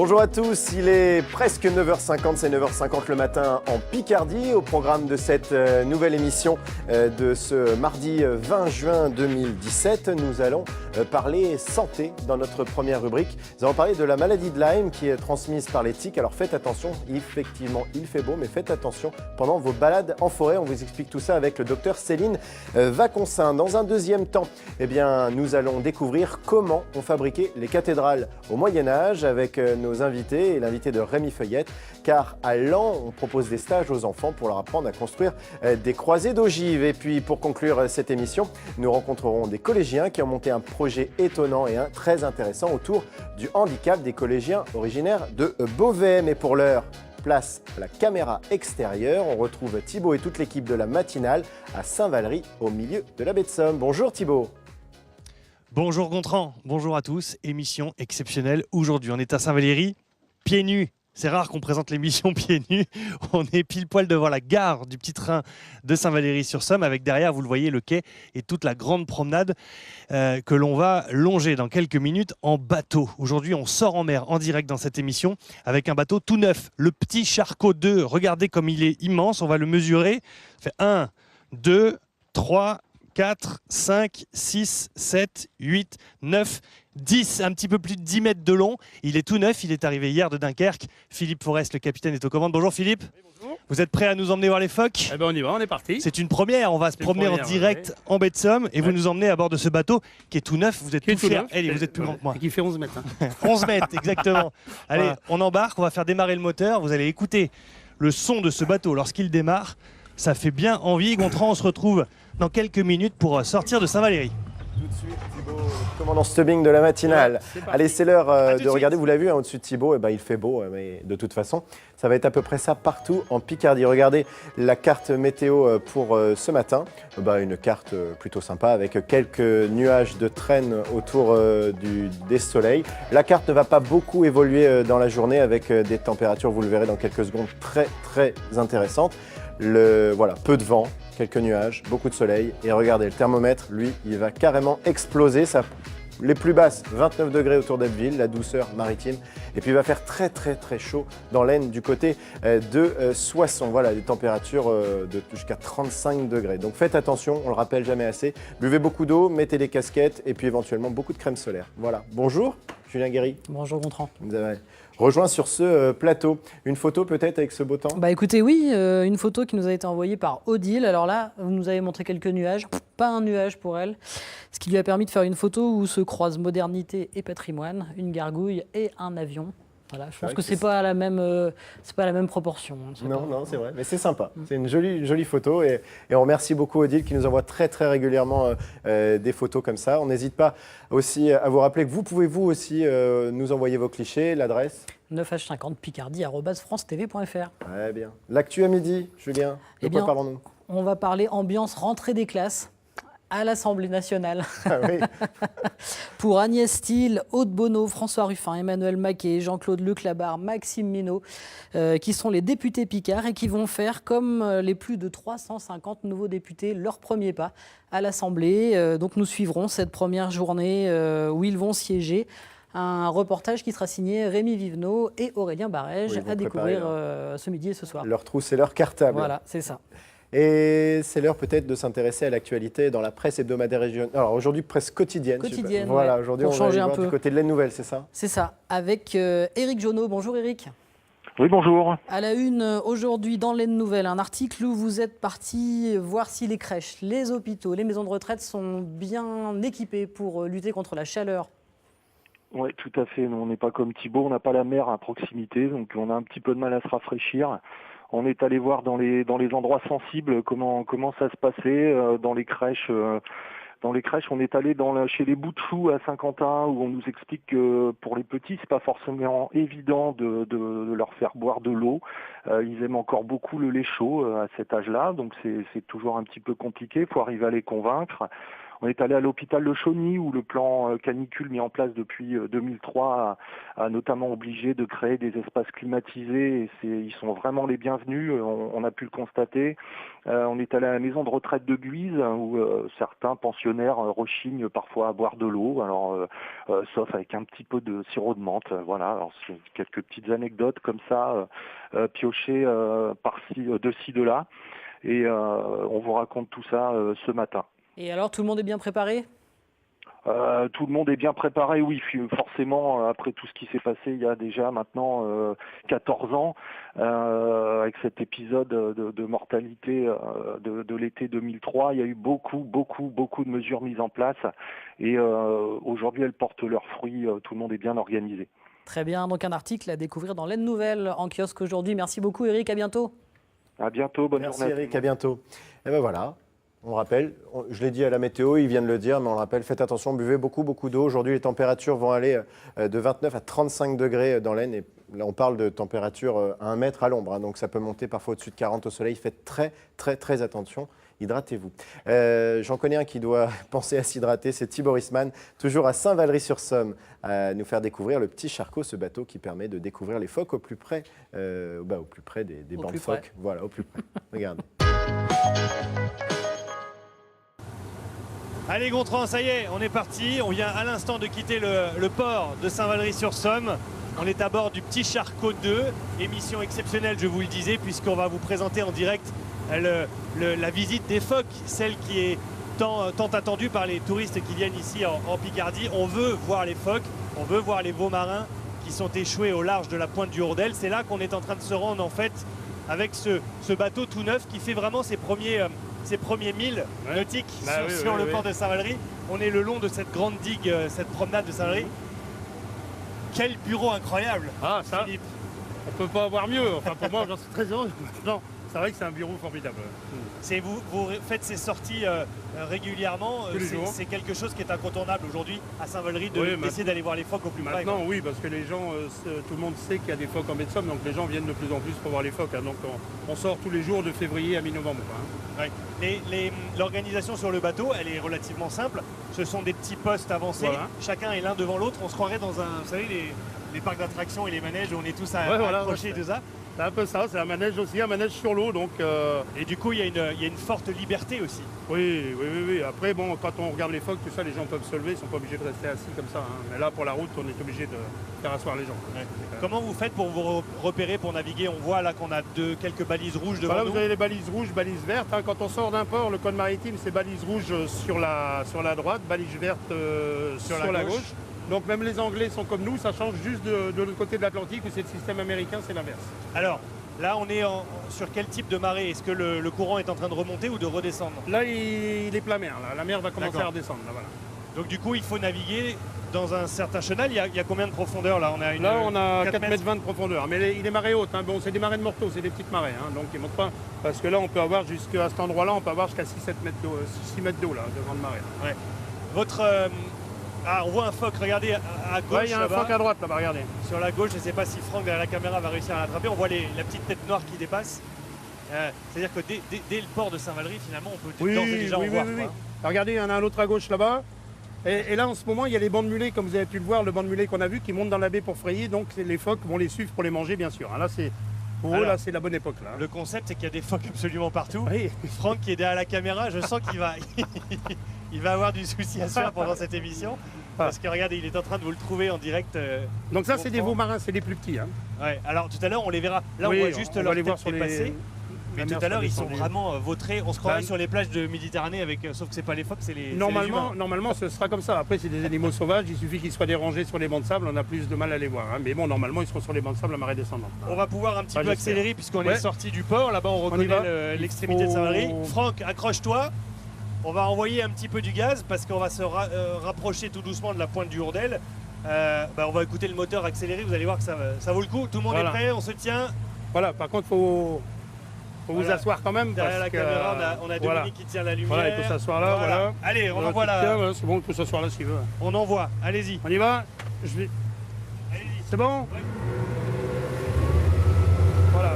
Bonjour à tous, il est presque 9h50, c'est 9h50 le matin en Picardie. Au programme de cette nouvelle émission de ce mardi 20 juin 2017, nous allons parler santé dans notre première rubrique. Nous allons parler de la maladie de Lyme qui est transmise par les tiques. Alors faites attention, effectivement il fait beau, mais faites attention pendant vos balades en forêt. On vous explique tout ça avec le docteur Céline Vaconcin. Dans un deuxième temps, nous allons découvrir comment on fabriquait les cathédrales au Moyen-Âge avec nos invités et l'invité de Rémi Feuillette, car à Laon, on propose des stages aux enfants pour leur apprendre à construire des croisées d'ogives. Et puis pour conclure cette émission, nous rencontrerons des collégiens qui ont monté un projet étonnant et très intéressant autour du handicap des collégiens originaires de Beauvais. Mais pour l'heure, place à la caméra extérieure. On retrouve Thibaut et toute l'équipe de la matinale à Saint-Valery, au milieu de la baie de Somme. Bonjour Thibaut. Bonjour Gontran, bonjour à tous. Émission exceptionnelle aujourd'hui. On est à Saint-Valery, pieds nus. C'est rare qu'on présente l'émission pieds nus. On est pile poil devant la gare du petit train de Saint-Valery-sur-Somme avec derrière, vous le voyez, le quai et toute la grande promenade que l'on va longer dans quelques minutes en bateau. Aujourd'hui, on sort en mer en direct dans cette émission avec un bateau tout neuf, le petit Charcot 2. Regardez comme il est immense, on va le mesurer. Ça fait 1, 2, 3, 4, 5, 6, 7, 8, 9, 10, un petit peu plus de 10 mètres de long. Il est tout neuf, il est arrivé hier de Dunkerque. Philippe Forest, le capitaine, est aux commandes. Bonjour Philippe. Oui, bonjour. Vous êtes prêt à nous emmener voir les phoques? Eh ben on y va, on est parti. C'est une première, on va se promener en direct en baie de Somme et vous nous emmenez à bord de ce bateau qui est tout neuf. Vous êtes tout fiers. Allez, vous êtes plus grand que moi. Et qui fait 11 mètres. 11 mètres, exactement. Allez, Voilà. on embarque, on va faire démarrer le moteur. Vous allez écouter le son de ce bateau lorsqu'il démarre. Ça fait bien envie. Gontran, on se retrouve dans quelques minutes pour sortir de Saint-Valery. Tout de suite, Thibaut, commandant Stubbing de la matinale. Ouais, Allez, c'est l'heure tout de de regarder. suite. Vous l'avez vu, au-dessus de Thibaut, il fait beau, mais de toute façon, ça va être à peu près ça partout en Picardie. Regardez la carte météo pour ce matin. Une carte plutôt sympa avec quelques nuages de traîne autour des soleils. La carte ne va pas beaucoup évoluer dans la journée avec des températures, vous le verrez dans quelques secondes, très très intéressantes. Voilà, peu de vent, quelques nuages, beaucoup de soleil. Et regardez, le thermomètre, lui, il va carrément exploser. Les plus basses, 29 degrés autour d'Abbeville, la douceur maritime. Et puis il va faire très très très chaud dans l'Aisne du côté de Soissons. Voilà, des températures jusqu'à 35 degrés. Donc faites attention, on le rappelle jamais assez. Buvez beaucoup d'eau, mettez des casquettes et puis éventuellement beaucoup de crème solaire. Voilà, bonjour Julien Guéry. Bonjour Gontran. Vous avez rejoint sur ce plateau. Une photo peut-être avec ce beau temps? Écoutez, oui, une photo qui nous a été envoyée par Odile. Alors là, vous nous avez montré quelques nuages, pas un nuage pour elle, ce qui lui a permis de faire une photo où se croisent modernité et patrimoine, une gargouille et un avion. Voilà, je pense que c'est pas la même proportion. Non, c'est vrai, mais c'est sympa. C'est une jolie photo et on remercie beaucoup Odile qui nous envoie très très régulièrement des photos comme ça. On n'hésite pas aussi à vous rappeler que vous pouvez vous aussi nous envoyer vos clichés, l'adresse 9h50 picardie@francetv.fr. Très bien. L'actu à midi, Julien, de quoi parlons-nous? On va parler ambiance rentrée des classes à l'Assemblée nationale. Ah oui. Pour Agnès Steel, Aude Bonneau, François Ruffin, Emmanuel Maquet, Jean-Claude Leclabar, Maxime Minot, qui sont les députés picards et qui vont faire, comme les plus de 350 nouveaux députés, leur premier pas à l'Assemblée. Donc nous suivrons cette première journée où ils vont siéger. Un reportage qui sera signé Rémi Vivenot et Aurélien Barège à découvrir ce midi et ce soir. Leur trousse et leur cartable. Voilà, c'est ça. Et c'est l'heure peut-être de s'intéresser à l'actualité dans la presse hebdomadaire régionale. Alors aujourd'hui, presse quotidienne. Voilà, ouais, aujourd'hui pour on va changer aller un voir peu. du côté de l'Aisne Nouvelle, c'est ça? C'est ça, avec Éric Jonot. Bonjour Éric. Oui, bonjour. À la une, aujourd'hui, dans l'Aisne Nouvelle, un article où vous êtes parti voir si les crèches, les hôpitaux, les maisons de retraite sont bien équipés pour lutter contre la chaleur. Oui, tout à fait. Nous, on n'est pas comme Thibaut, on n'a pas la mer à proximité, donc on a un petit peu de mal à se rafraîchir. On est allé voir dans les endroits sensibles comment ça se passait dans les crèches. Dans les crèches, on est allé chez les bouts de chou à Saint-Quentin où on nous explique que pour les petits, c'est pas forcément évident de leur faire boire de l'eau. Ils aiment encore beaucoup le lait chaud à cet âge-là, donc c'est toujours un petit peu compliqué. Il faut arriver à les convaincre. On est allé à l'hôpital de Chauny où le plan canicule mis en place depuis 2003 a notamment obligé de créer des espaces climatisés et ils sont vraiment les bienvenus, on a pu le constater. On est allé à la maison de retraite de Guise où certains pensionnaires rechignent parfois à boire de l'eau, alors sauf avec un petit peu de sirop de menthe. Voilà, alors c'est quelques petites anecdotes comme ça, piochées par-ci, de ci, de là. Et on vous raconte tout ça ce matin. Et alors, tout le monde est bien préparé ? Tout le monde est bien préparé, oui, forcément, après tout ce qui s'est passé il y a déjà maintenant 14 ans, avec cet épisode de mortalité de l'été 2003, il y a eu beaucoup de mesures mises en place et aujourd'hui elles portent leurs fruits, tout le monde est bien organisé. Très bien, donc un article à découvrir dans l'Aide Nouvelle en kiosque aujourd'hui. Merci beaucoup Eric, à bientôt. À bientôt, bonne journée. Merci Eric, à bientôt. Et ben voilà. On rappelle, je l'ai dit à la météo, ils viennent le dire, mais on le rappelle, faites attention, buvez beaucoup d'eau. Aujourd'hui, les températures vont aller de 29 à 35 degrés dans l'Aisne. Et là, on parle de température à 1 mètre à l'ombre, donc ça peut monter parfois au-dessus de 40 au soleil. Faites très attention, hydratez-vous. J'en connais un qui doit penser à s'hydrater, c'est Thibaut Risman, toujours à Saint-Valery-sur-Somme, à nous faire découvrir le Petit Charcot, ce bateau qui permet de découvrir les phoques au plus près, au plus près des bancs de phoques. Voilà, au plus près. Regardez. Allez Gontran, ça y est, on est parti. On vient à l'instant de quitter le port de Saint-Valery-sur-Somme. On est à bord du Petit Charcot 2, émission exceptionnelle, je vous le disais, puisqu'on va vous présenter en direct la visite des phoques, celle qui est tant attendue par les touristes qui viennent ici en Picardie. On veut voir les phoques, on veut voir les veaux marins qui sont échoués au large de la pointe du Hourdel. C'est là qu'on est en train de se rendre en fait avec ce bateau tout neuf qui fait vraiment ses premiers 1000 nautiques sur le port de Saint-Valery. On est le long de cette grande digue, cette promenade de Saint-Valery. Quel bureau incroyable, ça, Philippe. On peut pas avoir mieux. Enfin, pour moi, j'en suis très heureux. Non, c'est vrai que c'est un bureau formidable. Vous faites ces sorties régulièrement. Tous les jours. C'est quelque chose qui est incontournable aujourd'hui à Saint-Valery d'essayer d'aller voir les phoques au plus près. Maintenant, oui, parce que les gens, tout le monde sait qu'il y a des phoques en baie de Somme, donc les gens viennent de plus en plus pour voir les phoques. Donc on sort tous les jours de février à mi-novembre. L'organisation sur le bateau, elle est relativement simple. Ce sont des petits postes avancés. Voilà. Chacun est l'un devant l'autre. On se croirait dans vous savez, les parcs d'attractions et les manèges où on est tous accrochés et tout ça. C'est un peu ça, c'est un manège aussi, un manège sur l'eau. Et du coup, il y a une forte liberté aussi. Oui. Après, bon, quand on regarde les phoques, tout ça, les gens peuvent se lever, ils ne sont pas obligés de rester assis comme ça. Mais là, pour la route, on est obligé de faire asseoir les gens. Ouais. Comment vous faites pour vous repérer, pour naviguer? On voit là qu'on a quelques balises rouges devant nous. Vous avez les balises rouges, balises vertes. Quand on sort d'un port, le code maritime, c'est balises rouges sur la droite, balises vertes sur la gauche. Donc même les Anglais sont comme nous, ça change juste de l'autre côté de l'Atlantique où c'est le système américain, c'est l'inverse. Alors, là on est sur quel type de marée? Est-ce que le courant est en train de remonter ou de redescendre? Là il est plein mer, là. La mer va commencer à redescendre. Là, voilà. Donc du coup il faut naviguer dans un certain chenal. Il y a combien de profondeur là? On a 4 mètres 20 de profondeur, mais il est marée haute. Bon, c'est des marées de morteau, c'est des petites marées, donc ils ne montent pas. Parce que là on peut avoir jusqu'à cet endroit-là, on peut avoir jusqu'à 6 mètres d'eau là, de grande marée. Ouais. On voit un phoque, regardez à gauche. Il y a un phoque à droite là-bas, regardez. Sur la gauche, je ne sais pas si Franck derrière la caméra va réussir à l'attraper. On voit la petite tête noire qui dépasse. C'est-à-dire que dès le port de Saint-Valery, finalement, on peut d'ores et déjà en voir. Oui. Regardez, il y en a un autre à gauche là-bas. Et là, en ce moment, il y a les bancs de mulets, comme vous avez pu le voir, le banc de mulets qu'on a vu, qui montent dans la baie pour frayer. Donc les phoques vont les suivre pour les manger, bien sûr. Là, pour eux, là, c'est la bonne époque. Là. Le concept, c'est qu'il y a des phoques absolument partout. Oui. Franck qui est derrière la caméra, je sens qu'il va, il va avoir du souci à se faire pendant cette émission. Parce que regardez, il est en train de vous le trouver en direct. Donc ça, c'est des veaux marins, c'est les plus petits. Ouais. Alors tout à l'heure, on les verra. Là, on voit juste leur tête passer. Mais tout à l'heure, ils sont vraiment vautrés. On se croirait sur les plages de Méditerranée, sauf que c'est pas les phoques, c'est les humains. Normalement, ce sera comme ça. Après, c'est des animaux sauvages. Il suffit qu'ils soient dérangés sur les bancs de sable. On a plus de mal à les voir. Mais bon, normalement, ils seront sur les bancs de sable à marée descendante. On va pouvoir un petit peu accélérer puisqu'on est sorti du port. Là-bas, on reconnaît l'extrémité de Saint-Valery. Franck, accroche-toi. On va envoyer un petit peu du gaz parce qu'on va se rapprocher tout doucement de la pointe du Hourdel. On va écouter le moteur accélérer. Vous allez voir que ça vaut le coup. Tout le monde est prêt, on se tient. Voilà, par contre, il faut vous asseoir quand même. Derrière la caméra, on a Dominique qui tient la lumière. Voilà, il faut s'asseoir là. Voilà. Allez, on envoie là. C'est bon, il faut s'asseoir là s'il veut. On envoie, allez-y. On y va. Allez-y. C'est bon? Ouais. Voilà.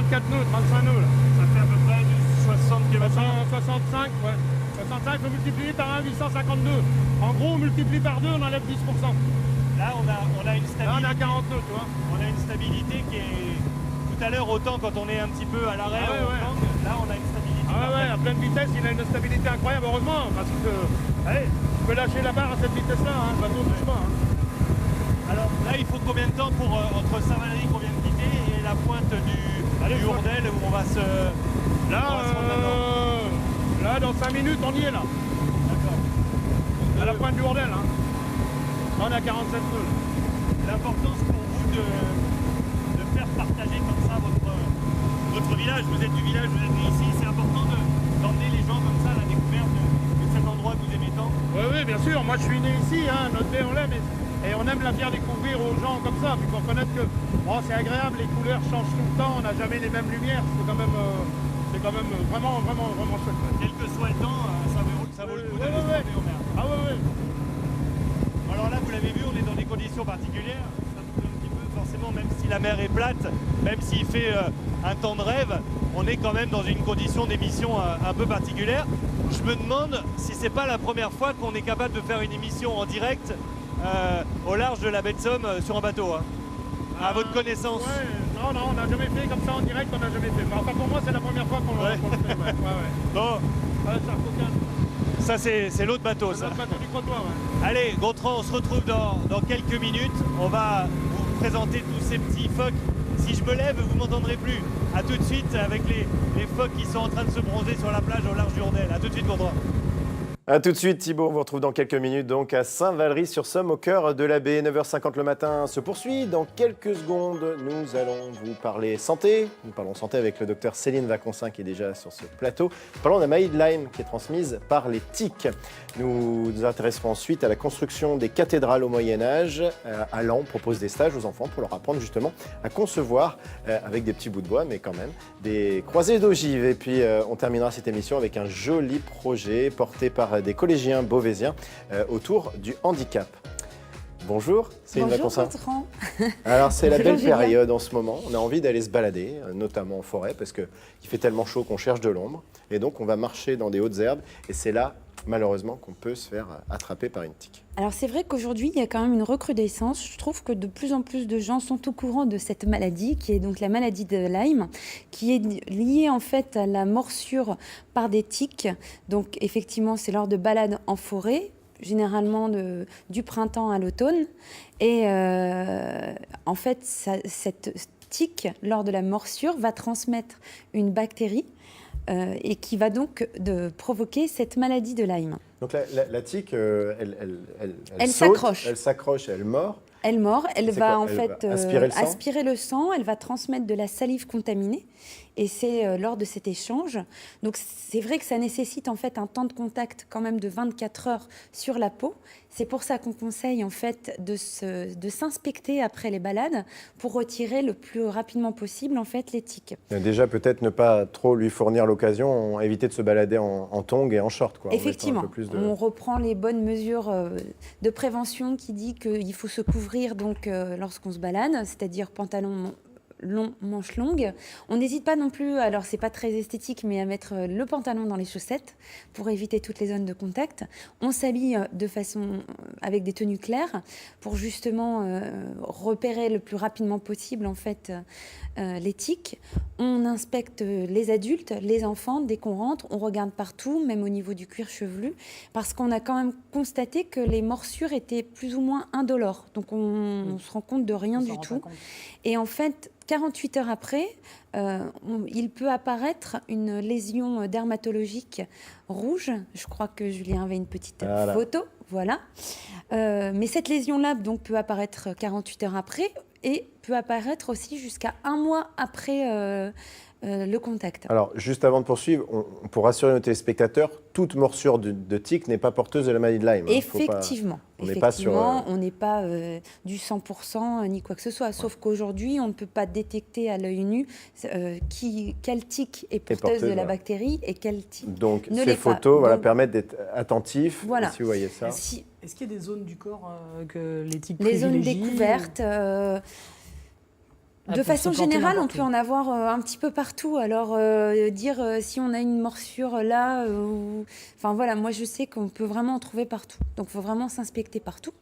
24 nœuds, 35 nœuds. Là. Ça fait à peu près du 60 km. 65, ouais. 65, il faut multiplier par 1, 852. En gros, on multiplie par 2, on enlève 10%. Là, on a une stabilité. Là, on a 40 nœuds, tu vois. On a une stabilité qui est... Tout à l'heure, autant quand on est un petit peu à l'arrêt, Ah ouais, ouais. là, on a une stabilité. Ah ouais, à pleine vitesse, il a une stabilité incroyable, heureusement. Parce que, allez, tu peux lâcher la barre à cette vitesse-là, hein, le bateau ne bouge pas. Hein. Alors là, il faut combien de temps pour entre Saint-Valery qu'on vient de quitter et la pointe du Hourdel où on va se... Là, on va se rendre maintenant. là, dans 5 minutes, on y est là. D'accord. À la pointe du Hourdel. Hein. Là, on est à 47 nœuds. L'importance pour vous de faire partager comme ça votre village. Vous êtes du village, vous êtes né ici. C'est important d'emmener les gens comme ça à la découverte de cet endroit que vous aimez tant. Oui, oui, bien sûr. Moi, je suis né ici. Hein. Notre baie, on l'aime. Et on aime la faire découvrir aux gens comme ça. Puis pour connaître que c'est agréable, les couleurs changent tout le temps. On n'a jamais les mêmes lumières. C'est quand même vraiment chouette. Quel que soit le temps, ça vaut le coup d'aller se promener au mer. Ah ouais, ouais. Alors là, vous l'avez vu, on est dans des conditions particulières. Ça nous plaît un petit peu, forcément, même si la mer est plate, même s'il fait un temps de rêve, on est quand même dans une condition d'émission un peu particulière. Je me demande si c'est pas la première fois qu'on est capable de faire une émission en direct au large de la baie de Somme sur un bateau. Hein. À votre connaissance. Ouais, non, on n'a jamais fait comme ça en direct, on n'a jamais fait. Enfin, pour moi, c'est la première fois qu'on le fait. Ouais. Bon, ça c'est l'autre bateau, ça. C'est le bateau du Crotoy, ouais. Allez, Gontran, on se retrouve dans quelques minutes. On va vous présenter tous ces petits phoques. Si je me lève, vous ne m'entendrez plus. A tout de suite avec les phoques qui sont en train de se bronzer sur la plage au large du Hourdel. A tout de suite, Gontran. A tout de suite Thibaut, on vous retrouve dans quelques minutes donc à Saint-Valery-sur-Somme au cœur de la baie. 9h50 le matin se poursuit. Dans quelques secondes, nous allons vous parler santé. Nous parlons santé avec le docteur Céline Vaconsin qui est déjà sur ce plateau. Nous parlons de la maladie de Lyme qui est transmise par les tiques. Nous nous intéresserons ensuite à la construction des cathédrales au Moyen-Âge. À Laon, on propose des stages aux enfants pour leur apprendre justement à concevoir, avec des petits bouts de bois, mais quand même, des croisées d'ogives. Et puis on terminera cette émission avec un joli projet porté par des collégiens beauvaisiens autour du handicap. Bonjour, Céline Vaconsin. Bonjour Bertrand. Alors c'est la Bonjour, belle Julien. période en ce moment, on a envie d'aller se balader, notamment en forêt, parce qu'il fait tellement chaud qu'on cherche de l'ombre. Et donc on va marcher dans des hautes herbes, et c'est là, malheureusement, qu'on peut se faire attraper par une tique. Alors c'est vrai qu'aujourd'hui, il y a quand même une recrudescence. Je trouve que de plus en plus de gens sont au courant de cette maladie, qui est donc la maladie de Lyme, qui est liée en fait à la morsure par des tiques. Donc effectivement, c'est lors de balades en forêt, généralement du printemps à l'automne. Et en fait, cette tique, lors de la morsure, va transmettre une bactérie et qui va donc provoquer cette maladie de Lyme. Donc la tique, elle s'accroche. Elle s'accroche, elle mord. Elle mord, elle C'est va quoi? en Elle fait va aspirer le sang aspirer le sang, elle va transmettre de la salive contaminée et c'est lors de cet échange. Donc c'est vrai que ça nécessite en fait un temps de contact quand même de 24 heures sur la peau. C'est pour ça qu'on conseille en fait de s'inspecter après les balades pour retirer le plus rapidement possible en fait les tiques. Déjà peut-être ne pas trop lui fournir l'occasion, éviter de se balader en tongs et en short. Quoi, Effectivement, on reprend les bonnes mesures de prévention qui dit qu'il faut se couvrir donc lorsqu'on se balade, c'est-à-dire pantalon long, manches longues. On n'hésite pas non plus, alors c'est pas très esthétique, mais à mettre le pantalon dans les chaussettes pour éviter toutes les zones de contact. On s'habille de façon avec des tenues claires pour justement repérer le plus rapidement possible en fait les tiques. On inspecte les adultes, les enfants dès qu'on rentre. On regarde partout, même au niveau du cuir chevelu, parce qu'on a quand même constaté que les morsures étaient plus ou moins indolores. Donc on se rend compte de rien du tout. Et en fait, 48 heures après, il peut apparaître une lésion dermatologique rouge. Je crois que Julien avait une petite photo. Voilà. Mais cette lésion-là donc, peut apparaître 48 heures après et peut apparaître aussi jusqu'à 1 mois après le contact. Alors, juste avant de poursuivre, pour rassurer nos téléspectateurs, toute morsure de tique n'est pas porteuse de la maladie de Lyme. Effectivement. On n'est pas sur... on n'est pas du 100% ni quoi que ce soit. Sauf qu'aujourd'hui, on ne peut pas détecter à l'œil nu quelle tique est porteuse de la bactérie et quelle tique Donc, ne ces photos Donc, permettent d'être attentifs. Voilà. Si vous voyez ça. Est-ce qu'il y a des zones du corps que les tiques Les zones privilégient découvertes De façon générale, on peut en avoir un petit peu partout. Alors, si on a une morsure là, enfin voilà, moi je sais qu'on peut vraiment en trouver partout. Donc, il faut vraiment s'inspecter partout.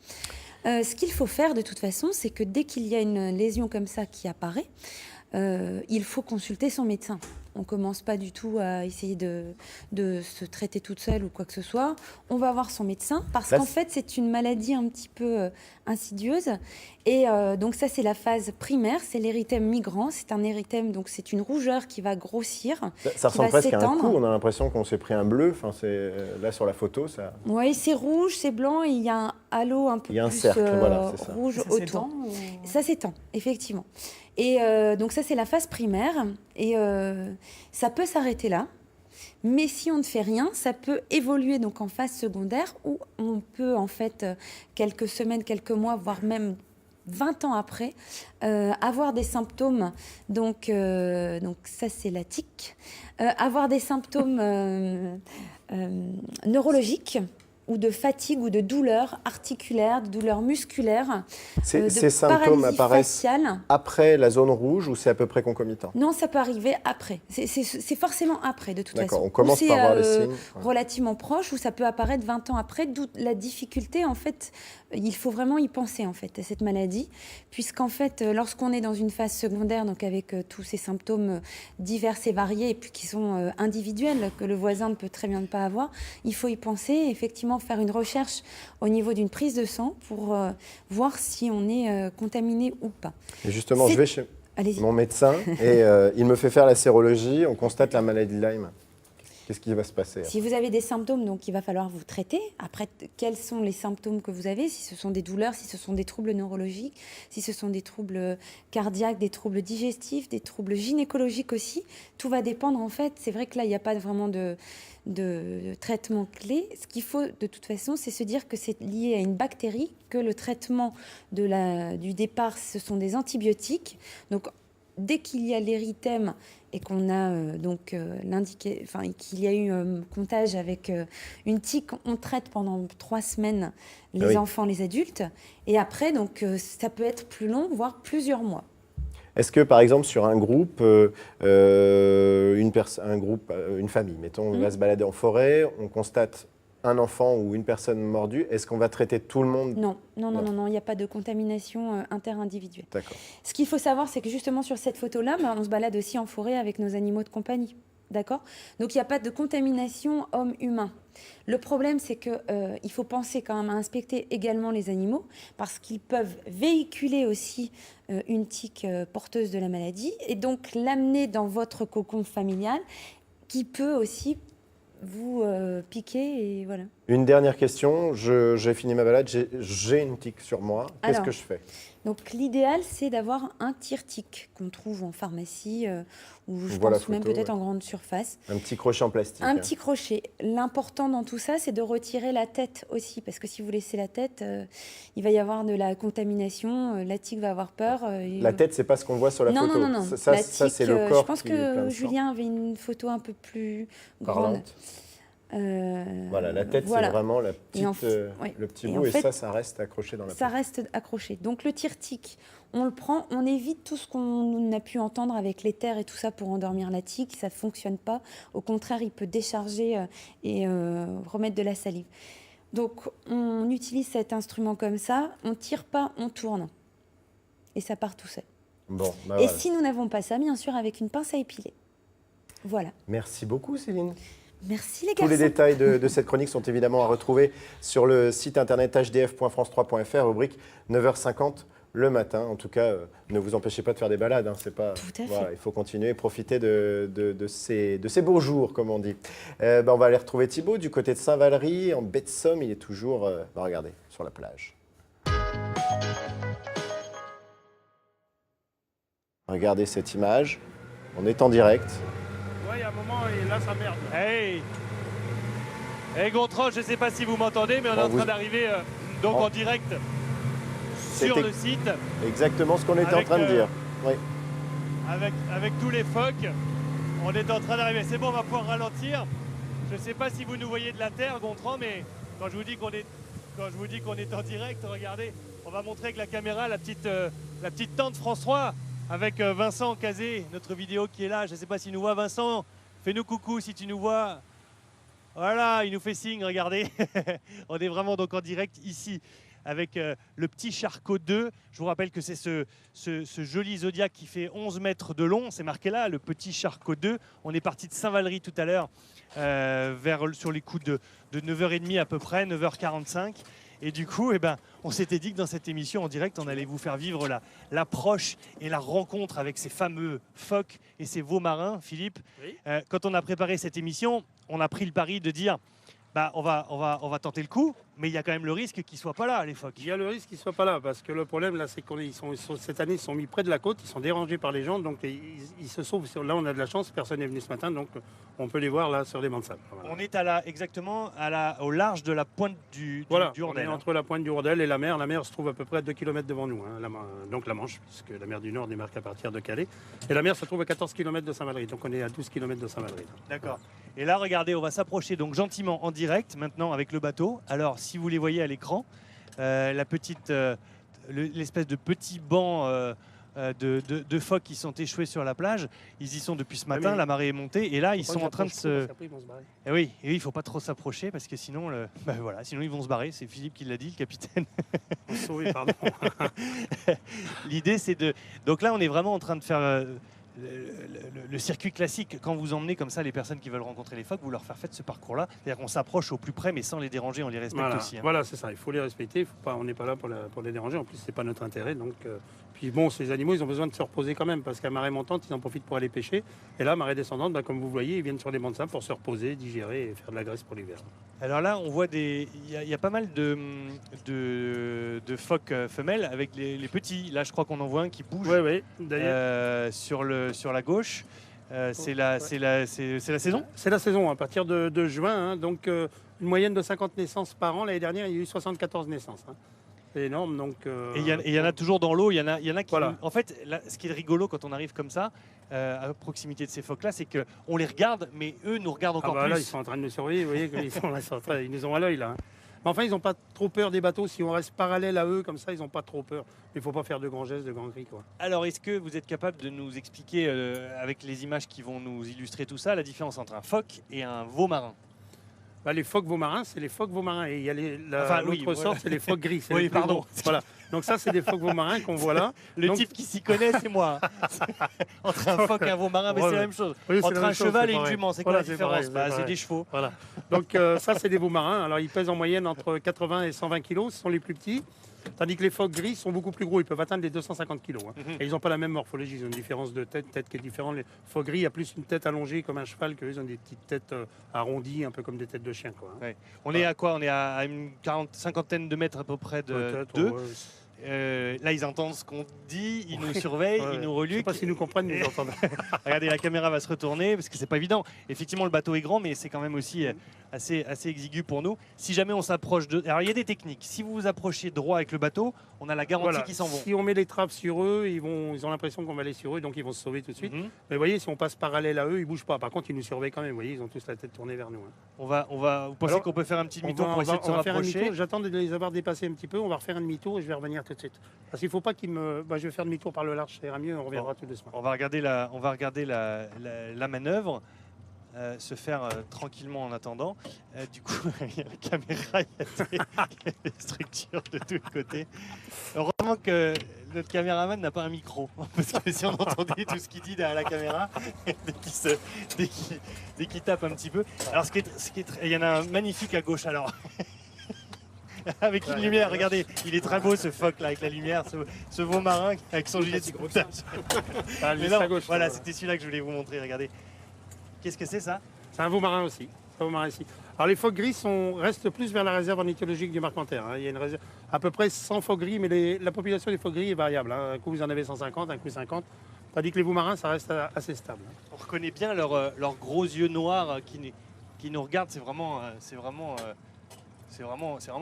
Ce qu'il faut faire de toute façon, c'est que dès qu'il y a une lésion comme ça qui apparaît, il faut consulter son médecin. On ne commence pas du tout à essayer de se traiter toute seule ou quoi que ce soit. On va voir son médecin parce qu'en fait, c'est une maladie un petit peu insidieuse. Et donc ça, c'est la phase primaire, c'est l'érythème migrant. C'est un érythème, donc c'est une rougeur qui va grossir, Ça ressemble presque à un coup, on a l'impression qu'on s'est pris un bleu. Enfin, là, sur la photo, ça... Oui, c'est rouge, c'est blanc et il y a un halo un peu plus cercle, voilà, c'est ça. rouge Ça autour. Ça s'étend, effectivement. Et donc ça, c'est la phase primaire. Et ça peut s'arrêter là. Mais si on ne fait rien, ça peut évoluer donc en phase secondaire où on peut, en fait, quelques semaines, quelques mois, voire même 20 ans après, avoir des symptômes. Donc ça, c'est la tic. Avoir des symptômes neurologiques, ou de fatigue ou de douleur articulaire, de douleur musculaire, Ces symptômes apparaissent faciale. après la zone rouge ou c'est à peu près concomitant? Non, ça peut arriver après. C'est forcément après, de toute façon. D'accord, on commence par voir les signes. Relativement proche, ou ça peut apparaître 20 ans après, d'où la difficulté, en fait. Il faut vraiment y penser, en fait, à cette maladie, puisqu'en fait, lorsqu'on est dans une phase secondaire, donc avec tous ces symptômes divers et variés, et puis qui sont individuels, que le voisin ne peut très bien ne pas avoir, il faut y penser, effectivement, faire une recherche au niveau d'une prise de sang pour voir si on est contaminé ou pas. Et justement, je vais chez mon médecin et il me fait faire la sérologie, on constate la maladie de Lyme. Qu'est-ce qui va se passer? Si vous avez des symptômes, donc il va falloir vous traiter. Après, quels sont les symptômes que vous avez? Si ce sont des douleurs, si ce sont des troubles neurologiques, si ce sont des troubles cardiaques, des troubles digestifs, des troubles gynécologiques aussi. Tout va dépendre, en fait. C'est vrai que là, il n'y a pas vraiment de traitement clé. Ce qu'il faut, de toute façon, c'est se dire que c'est lié à une bactérie, que le traitement du départ, ce sont des antibiotiques. Donc, dès qu'il y a l'érythème et qu'on a qu'il y a eu comptage avec une tique, on traite pendant 3 semaines les enfants, les adultes. Et après, donc, ça peut être plus long, voire plusieurs mois. Est-ce que, par exemple, sur un groupe, une famille, mettons, on va se balader en forêt, on constate un enfant ou une personne mordue, est-ce qu'on va traiter tout le monde? Non, il n'y a pas de contamination interindividuelle. D'accord. Ce qu'il faut savoir, c'est que justement sur cette photo-là, on se balade aussi en forêt avec nos animaux de compagnie. D'accord? Donc il n'y a pas de contamination homme-humain. Le problème, c'est qu'il faut penser quand même à inspecter également les animaux parce qu'ils peuvent véhiculer aussi une tique porteuse de la maladie et donc l'amener dans votre cocon familial qui peut aussi vous piquer et voilà. Une dernière question, j'ai fini ma balade, j'ai une tique sur moi, qu'est-ce que je fais? Donc l'idéal, c'est d'avoir un tire-tique qu'on trouve en pharmacie ou je pense même peut-être en grande surface. Un petit crochet en plastique. Un petit crochet. L'important dans tout ça, c'est de retirer la tête aussi, parce que si vous laissez la tête, il va y avoir de la contamination, la tique va avoir peur. La tête, c'est pas ce qu'on voit sur la photo. Non. Ça, c'est le corps. Je pense que Julien avait une photo un peu plus grande. Voilà, la tête, c'est vraiment la petite, le petit bout, et ça reste accroché dans la peau. Ça reste accroché. Donc le tire-tique, on le prend, on évite tout ce qu'on a pu entendre avec l'éther et tout ça pour endormir la tique, ça ne fonctionne pas. Au contraire, il peut décharger et remettre de la salive. Donc on utilise cet instrument comme ça, on ne tire pas, on tourne. Et ça part tout seul. Bon, et si nous n'avons pas ça, bien sûr, avec une pince à épiler. Voilà. Merci beaucoup, Céline. Merci les garçons. Tous les détails de cette chronique sont évidemment à retrouver sur le site internet hdf.france3.fr, rubrique 9h50 le matin. En tout cas, ne vous empêchez pas de faire des balades. C'est pas, tout à fait. Voilà, il faut continuer et profiter de ces beaux jours, comme on dit. On va aller retrouver Thibaut du côté de Saint-Valery, en baie de Somme. Il est toujours, regardez, sur la plage. Regardez cette image. On est en direct. Il y a un moment, et là, ça merde. Hey, Gontran, je ne sais pas si vous m'entendez, mais on est en train d'arriver en direct sur le site. Exactement ce qu'on était en train de dire. Oui. Avec tous les phoques, on est en train d'arriver. C'est bon, on va pouvoir ralentir. Je ne sais pas si vous nous voyez de la terre, Gontran, mais quand je vous dis qu'on est en direct, regardez, on va montrer avec la caméra la petite tente François. avec Vincent Cazé, notre vidéo qui est là. Je ne sais pas s'il nous voit. Vincent, fais-nous coucou si tu nous vois. Voilà, il nous fait signe, regardez. On est vraiment donc en direct ici avec le petit Charcot 2. Je vous rappelle que c'est ce joli Zodiac qui fait 11 mètres de long. C'est marqué là, le petit Charcot 2. On est parti de Saint-Valery tout à l'heure, sur les coups de 9h30 à peu près, 9h45. Et du coup, on s'était dit que dans cette émission en direct, on allait vous faire vivre l'approche et la rencontre avec ces fameux phoques et ces veaux marins. Philippe, Oui. Quand on a préparé cette émission, on a pris le pari de dire on va tenter le coup, mais il y a quand même le risque qu'ils ne soient pas là, les phoques. Il y a le risque qu'ils ne soient pas là, parce que le problème, là, c'est cette année, ils sont mis près de la côte, ils sont dérangés par les gens, donc ils se sauvent. Là, on a de la chance, personne n'est venu ce matin, donc on peut les voir là sur les bancs de sable. Voilà. On est exactement au large de la pointe du On Hourdel. est entre la pointe du Hourdel et la mer. La mer se trouve à peu près à 2 km devant nous, hein, donc la Manche, puisque la mer du Nord démarque à partir de Calais. Et la mer se trouve à 14 km de Saint-Valery, donc on est à 12 km de Saint-Valery. D'accord. Et là, regardez, on va s'approcher donc gentiment en direct maintenant avec le bateau. Alors, si vous les voyez à l'écran, l'espèce de petit banc de phoques qui sont échoués sur la plage, ils y sont depuis ce matin, la marée est montée, et là, ils sont en train de se... Et oui, il ne faut pas trop s'approcher parce que sinon, sinon ils vont se barrer. C'est Philippe qui l'a dit, le capitaine. Oui, pardon. L'idée, c'est de... Donc là, on est vraiment en train de faire... le circuit classique, quand vous emmenez comme ça les personnes qui veulent rencontrer les phoques, vous leur faites ce parcours-là. C'est-à-dire qu'on s'approche au plus près, mais sans les déranger, on les respecte aussi. Hein. Voilà, c'est ça. Il faut les respecter. On n'est pas là pour les déranger. En plus, c'est pas notre intérêt. Donc, puis bon, ces animaux, ils ont besoin de se reposer quand même, parce qu'à marée montante, ils en profitent pour aller pêcher. Et là, marée descendante, comme vous voyez, ils viennent sur les bancs de sable pour se reposer, digérer et faire de la graisse pour l'hiver. Alors là, on voit il y a pas mal de phoques femelles avec les petits. Là, je crois qu'on en voit un qui bouge. Oui, d'ailleurs. Sur la gauche. C'est la saison. C'est la saison, à partir de juin. Hein, donc, une moyenne de 50 naissances par an. L'année dernière, il y a eu 74 naissances. Hein. C'est énorme. Donc, et il y en a toujours dans l'eau. Il y en a qui... Voilà. En fait, là, ce qui est rigolo quand on arrive comme ça, à proximité de ces phoques-là, c'est qu'on les regarde, mais eux nous regardent encore plus. Là, ils sont en train de nous surveiller. Vous voyez ils nous ont à l'œil, là. Hein. Mais enfin, ils n'ont pas trop peur des bateaux. Si on reste parallèle à eux, comme ça, ils n'ont pas trop peur. Il ne faut pas faire de grands gestes, de grands cris, quoi. Alors, est-ce que vous êtes capable de nous expliquer, avec les images qui vont nous illustrer tout ça, la différence entre un phoque et un veau marin? Les phoques veaux marins, c'est les phoques veaux marins. Et il y a l'autre sorte, c'est les phoques gris. Oui, pardon. Voilà. Donc ça, c'est des phoques veaux marins qu'on voit là. Le type qui s'y connaît, c'est moi. Entre un phoque et un veau marin, mais c'est la même chose. Oui, entre un cheval et une jument, c'est quoi la différence? C'est des chevaux. Voilà. Donc ça, c'est des veaux marins. Alors, ils pèsent en moyenne entre 80 et 120 kg. Ce sont les plus petits. Tandis que les phoques gris sont beaucoup plus gros, ils peuvent atteindre les 250 kg. Hein. Et ils n'ont pas la même morphologie, ils ont une différence de tête qui est différente. Les phoques gris, il y a plus une tête allongée comme un cheval, qu'eux, ils ont des petites têtes arrondies, un peu comme des têtes de chien. Quoi, hein. Ouais. On est à quoi? On est à une cinquantaine de mètres à peu près d'eux. Là, ils entendent ce qu'on dit, ils nous surveillent, ils nous reluquent. Je ne sais pas s'ils nous comprennent, mais ils entendent. Regardez, la caméra va se retourner parce que c'est pas évident. Effectivement, le bateau est grand, mais c'est quand même aussi assez exigu pour nous. Si jamais on s'approche de... Alors, il y a des techniques. Si vous vous approchez droit avec le bateau, on a la garantie qu'ils s'en vont. Si on met les trappes sur eux, ils ont l'impression qu'on va aller sur eux, donc ils vont se sauver tout de suite. Mais vous voyez, si on passe parallèle à eux, ils ne bougent pas. Par contre, ils nous surveillent quand même. Vous voyez, ils ont tous la tête tournée vers nous. Hein. Vous pensez qu'on peut faire un petit demi-tour pour essayer de se rapprocher? J'attends de les avoir dépassés un petit peu. On va refaire un demi-tour et je vais revenir tout de suite. Parce qu'il ne faut pas qu'ils me... je vais faire demi-tour par le large, ça ira mieux, on reviendra tout doucement. On va regarder la manœuvre se faire tranquillement en attendant. Du coup, il y a la caméra, il y a des structures de tous les côtés. Heureusement que notre caméraman n'a pas un micro, parce que si on entendait tout ce qu'il dit derrière la caméra, dès qu'il tape un petit peu. Alors, il y en a un magnifique à gauche, alors. Avec une lumière, regardez, il est très beau ce phoque là avec la lumière, ce veau marin avec son gilet de sauvetage. Voilà, c'était celui-là que je voulais vous montrer, regardez. Qu'est-ce que c'est ça? C'est un veau marin aussi. Alors les phoques gris restent plus vers la réserve ornithologique du Marcanterre. Hein. Il y a une réserve à peu près 100 phoques gris, mais la population des phoques gris est variable. Hein. Un coup vous en avez 150, un coup 50. Tandis que les veaux marins, ça reste assez stable. On reconnaît bien leurs gros yeux noirs qui nous regardent, c'est vraiment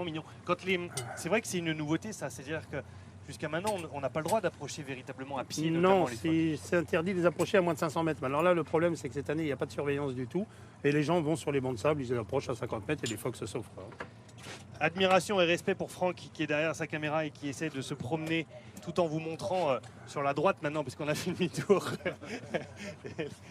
mignon. C'est vrai que c'est une nouveauté, ça. C'est-à-dire que jusqu'à maintenant, on n'a pas le droit d'approcher véritablement à pied. Non, c'est interdit de les approcher à moins de 500 mètres. Mais alors là, le problème, c'est que cette année, il n'y a pas de surveillance du tout. Et les gens vont sur les bancs de sable, ils les approchent à 50 mètres et les phoques se sauvent. admiration et respect pour Franck qui est derrière sa caméra et qui essaie de se promener tout en vous montrant sur la droite maintenant parce qu'on a fait demi-tour.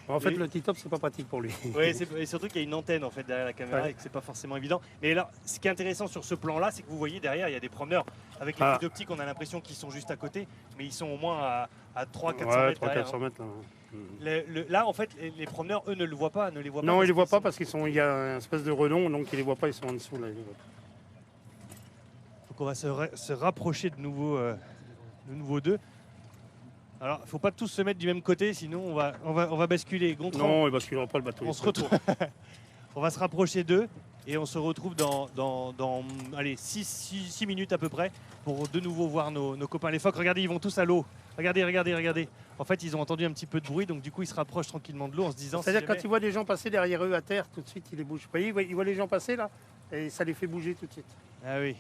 En fait, le T-top, c'est pas pratique pour lui. Oui, et surtout qu'il y a une antenne en fait derrière la caméra et que c'est pas forcément évident. Mais là, ce qui est intéressant sur ce plan-là, c'est que vous voyez derrière, il y a des promeneurs. Avec les fils d'optique, on a l'impression qu'ils sont juste à côté, mais ils sont au moins à 300-400 mètres. 300-400 mètres. Là, en fait, les promeneurs, eux, ne le voient pas, les voient pas. Non, ils les voient pas parce qu'il y a une espèce de redon, donc ils les voient pas, ils sont en dessous là. Donc on va se rapprocher de nouveau d'eux. Alors, il ne faut pas tous se mettre du même côté, sinon on va basculer. Gontran, non, il basculera pas le bateau. on se retrouve. On va se rapprocher d'eux et on se retrouve dans 6 minutes à peu près pour de nouveau voir nos copains les phoques. Regardez, ils vont tous à l'eau. Regardez. En fait, ils ont entendu un petit peu de bruit, donc du coup, ils se rapprochent tranquillement de l'eau en se disant... C'est-à-dire quand ils voient des gens passer derrière eux à terre, tout de suite, ils les bougent. Vous voyez, ils voient les gens passer là, et ça les fait bouger tout de suite. Ah oui.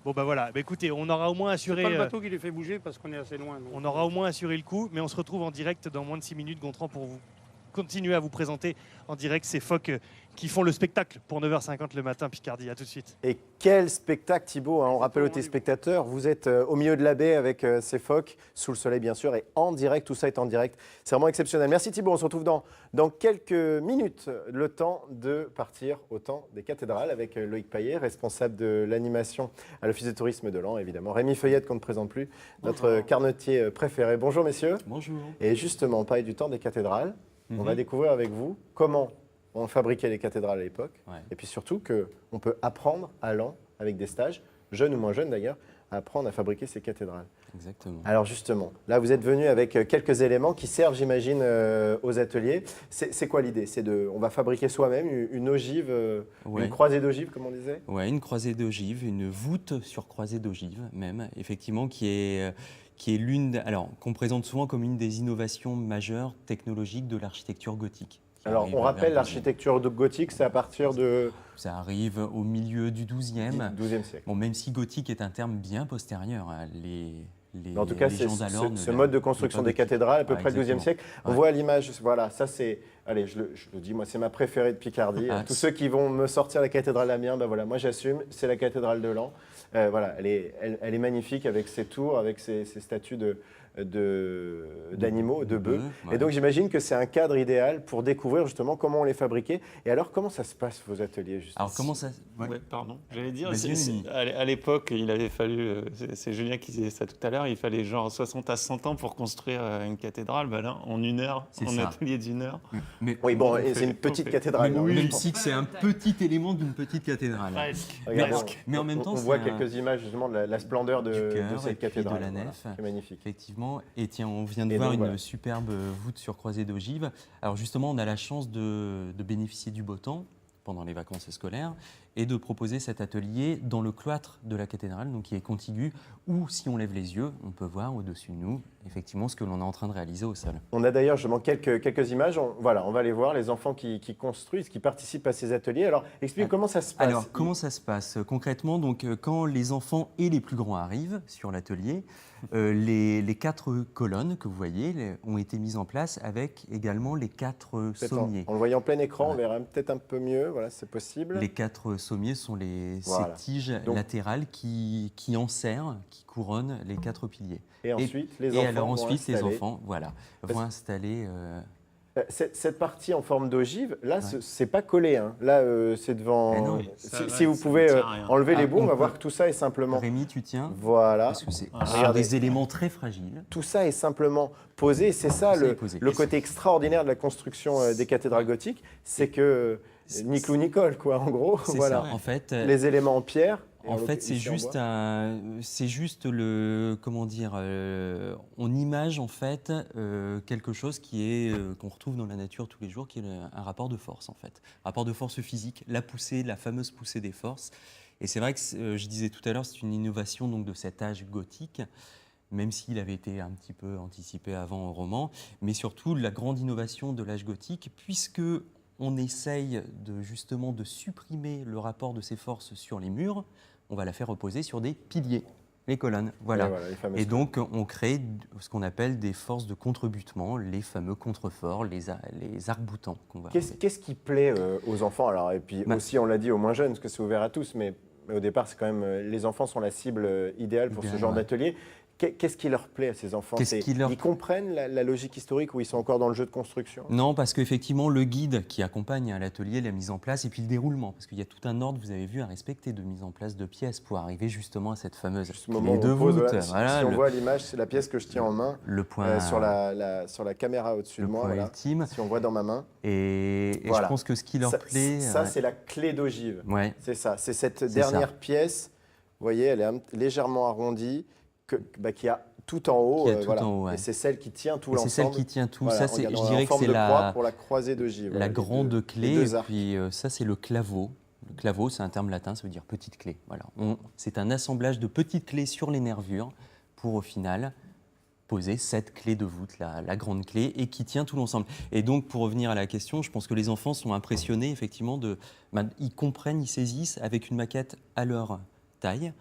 Bon, bah voilà. Bah, écoutez, on aura au moins assuré... C'est pas le bateau qui les fait bouger parce qu'on est assez loin. Donc... On aura au moins assuré le coup, mais on se retrouve en direct dans moins de 6 minutes, Gontran, pour vous continuer à vous présenter en direct ces phoques qui font le spectacle pour 9h50 le matin, Picardie. À tout de suite. Et quel spectacle, Thibaut, hein. On rappelle aux téléspectateurs, vous êtes au milieu de la baie avec ces phoques, sous le soleil bien sûr, et en direct, tout ça est en direct. C'est vraiment exceptionnel. Merci Thibaut, on se retrouve dans quelques minutes, le temps de partir au temps des cathédrales avec Loïc Paillet, responsable de l'animation à l'Office de tourisme de Laon, évidemment. Rémi Feuillette, qu'on ne présente plus, notre carnetier préféré. Bonjour messieurs. Bonjour. Et justement, on parlait du temps des cathédrales. On va découvrir avec vous comment on fabriquait les cathédrales à l'époque, et puis surtout qu'on peut apprendre à Laon, avec des stages, jeunes ou moins jeunes d'ailleurs, à apprendre à fabriquer ces cathédrales. Exactement. Alors justement, là vous êtes venu avec quelques éléments qui servent, j'imagine, aux ateliers. C'est quoi l'idée? On va fabriquer soi-même une ogive, une croisée d'ogive, comme on disait? Oui, une croisée d'ogive, une voûte sur croisée d'ogive même, effectivement, qui est qu'on présente souvent comme une des innovations majeures technologiques de l'architecture gothique. Alors, on rappelle, l'architecture gothique, c'est à partir de... Ça arrive au milieu du XIIe siècle. Bon, même si gothique est un terme bien postérieur. En tout cas, c'est ce mode de construction des cathédrales, à peu près le XIIe siècle. On voit à l'image, voilà, ça c'est... Allez, je le dis, moi, c'est ma préférée de Picardie. Tous ceux qui vont me sortir la cathédrale d'Amiens, ben voilà, moi j'assume, c'est la cathédrale de Laon. Voilà, elle est magnifique avec ses tours, avec ses statues d'animaux, de bœufs. Et donc j'imagine que c'est un cadre idéal pour découvrir justement comment on les fabriquait. Et alors comment ça se passe vos ateliers justement? Alors comment ça... Pardon, j'allais dire, à l'époque il avait fallu, c'est Julien qui disait ça tout à l'heure, il fallait genre 60 à 100 ans pour construire une cathédrale. Ben là, en 1 heure, en atelier d'1 heure. Mais oui, bon, c'est une petite cathédrale. Même si c'est un petit élément d'une petite cathédrale. Mais en même temps, on voit quelques images justement de la splendeur de cette cathédrale. De la nef. C'est magnifique. Effectivement. Et tiens, on vient de voir une superbe voûte sur croisée d'ogive. Alors justement, on a la chance de bénéficier du beau temps pendant les vacances scolaires et de proposer cet atelier dans le cloître de la cathédrale, donc qui est contigu, où si on lève les yeux, on peut voir au-dessus de nous effectivement ce que l'on est en train de réaliser au sol. On a d'ailleurs justement quelques images, on va les voir, les enfants qui construisent, qui participent à ces ateliers. Alors explique comment ça se passe. Alors comment ça se passe concrètement? Donc quand les enfants et les plus grands arrivent sur l'atelier, les 4 colonnes que vous voyez ont été mises en place avec également les 4 sommiers. On le voit en plein écran, on verra peut-être un peu mieux, voilà, c'est possible. Les 4 sommiers sont ces tiges latérales qui enserrent, qui couronnent les 4 piliers. Et ensuite, les enfants vont installer... Cette partie en forme d'ogive, là, c'est pas collé. Hein. Là, c'est devant. Si vous pouvez enlever les bouts, on va voir que tout ça est simplement. Rémi, tu tiens. Voilà. Parce que c'est des éléments très fragiles. Tout ça est simplement posé. Et c'est ça le côté extraordinaire de la construction des cathédrales gothiques, c'est que ni clou ni colle, quoi. En gros, voilà. Ça, en fait, les éléments en pierre. En fait, c'est juste le, comment dire, on image en fait quelque chose qu'on retrouve dans la nature tous les jours, qui est un rapport de force en fait, rapport de force physique, la fameuse poussée des forces. Et c'est vrai que je disais tout à l'heure, c'est une innovation donc de cet âge gothique, même s'il avait été un petit peu anticipé avant au roman, mais surtout la grande innovation de l'âge gothique, puisque on essaye justement de supprimer le rapport de ces forces sur les murs, on va la faire reposer sur des piliers, les colonnes. Voilà. Et donc, on crée ce qu'on appelle des forces de contrebutement, les fameux contreforts, les arcs-boutants. Qu'est-ce qui plaît aux enfants? Alors, et puis aussi, on l'a dit, aux moins jeunes, parce que c'est ouvert à tous, mais Mais au départ, c'est quand même les enfants sont la cible idéale pour ce genre d'atelier. Qu'est-ce qui leur plaît à ces enfants? Ils comprennent la logique historique ou ils sont encore dans le jeu de construction? Non, parce qu'effectivement, le guide qui accompagne à l'atelier, la mise en place, et puis le déroulement, parce qu'il y a tout un ordre, vous avez vu, à respecter de mise en place de pièces pour arriver justement à cette fameuse clé de voûte. Voilà, si on voit l'image, c'est la pièce que je tiens en main, le point, sur la caméra au-dessus de moi. Voilà. Ultime. Si on voit dans ma main. Et voilà. Je pense que ce qui leur plaît... Ça, c'est la clé d'ogive. Ouais. C'est ça, c'est cette dernière pièce, vous voyez, elle est légèrement arrondie, qui a tout en haut, ouais. Et c'est celle qui tient tout l'ensemble. C'est celle qui tient tout. Voilà, ça, je dirais que c'est pour la croisée d'ogive. La grande clé. Et puis ça, c'est le claveau. Le claveau, c'est un terme latin, ça veut dire petite clé. Voilà. C'est un assemblage de petites clés sur les nervures pour au final poser cette clé de voûte, la grande clé, et qui tient tout l'ensemble. Et donc, pour revenir à la question, je pense que les enfants sont impressionnés, effectivement, ils comprennent, ils saisissent avec une maquette à leur taille.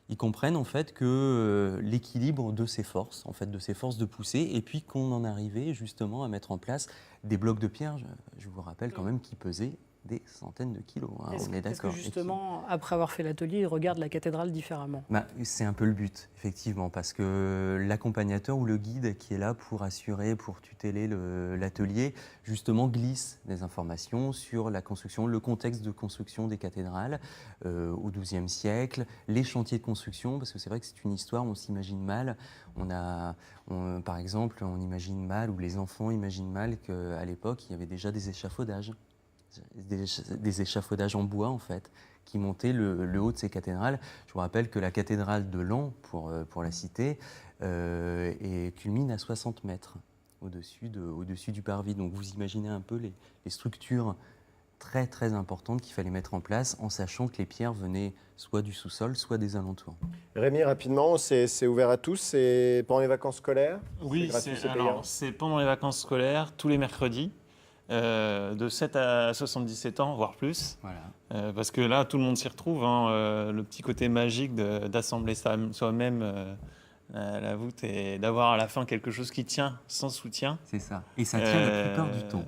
Ils comprennent en fait que l'équilibre de ces forces, de ces forces de poussée, et puis qu'on en arrivait justement à mettre en place des blocs de pierre, je vous rappelle quand même, qui pesaient des centaines de kilos. Hein, on est d'accord. Est-ce que justement, après avoir fait l'atelier, ils regardent la cathédrale différemment? C'est un peu le but, effectivement, parce que l'accompagnateur ou le guide qui est là pour assurer, pour tutéler l'atelier, justement glisse des informations sur la construction, le contexte de construction des cathédrales au XIIe siècle, les chantiers de construction, parce que c'est vrai que c'est une histoire, on s'imagine mal. Par exemple, on imagine mal, ou les enfants imaginent mal qu'à l'époque, il y avait déjà des échafaudages. Des échafaudages en bois, en fait, qui montaient le haut de ces cathédrales. Je vous rappelle que la cathédrale de Laon, pour la citer, culmine à 60 mètres au-dessus du parvis. Donc vous imaginez un peu les structures très, très importantes qu'il fallait mettre en place, en sachant que les pierres venaient soit du sous-sol, soit des alentours. Rémi, rapidement, c'est ouvert à tous, c'est pendant les vacances scolaires? Oui, c'est pendant les vacances scolaires, tous les mercredis. De 7 à 77 ans, voire plus. Voilà. Parce que là, tout le monde s'y retrouve. Hein, le petit côté magique d'assembler soi-même la voûte et d'avoir à la fin quelque chose qui tient sans soutien. C'est ça. Et ça tient la plupart du temps.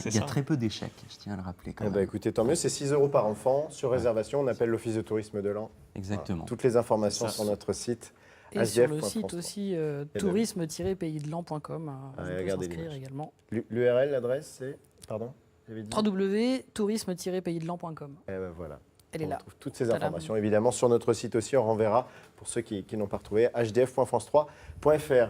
Il y a très peu d'échecs, je tiens à le rappeler. Quand même. Écoutez, tant mieux. C'est 6 € par enfant. Sur réservation, on appelle l'Office de tourisme de Laon. Exactement. Voilà. Toutes les informations sur notre site. Et sur le site aussi, tourisme-paysdelan.com. Vous pouvez s'inscrire également. L'URL, l'adresse, c'est... Pardon, www.tourisme-paysdelan.com. Et ben voilà. Elle est là. On trouve toutes ces informations, évidemment, sur notre site aussi. On renverra, pour ceux qui n'ont pas retrouvé, hdf.france3.fr.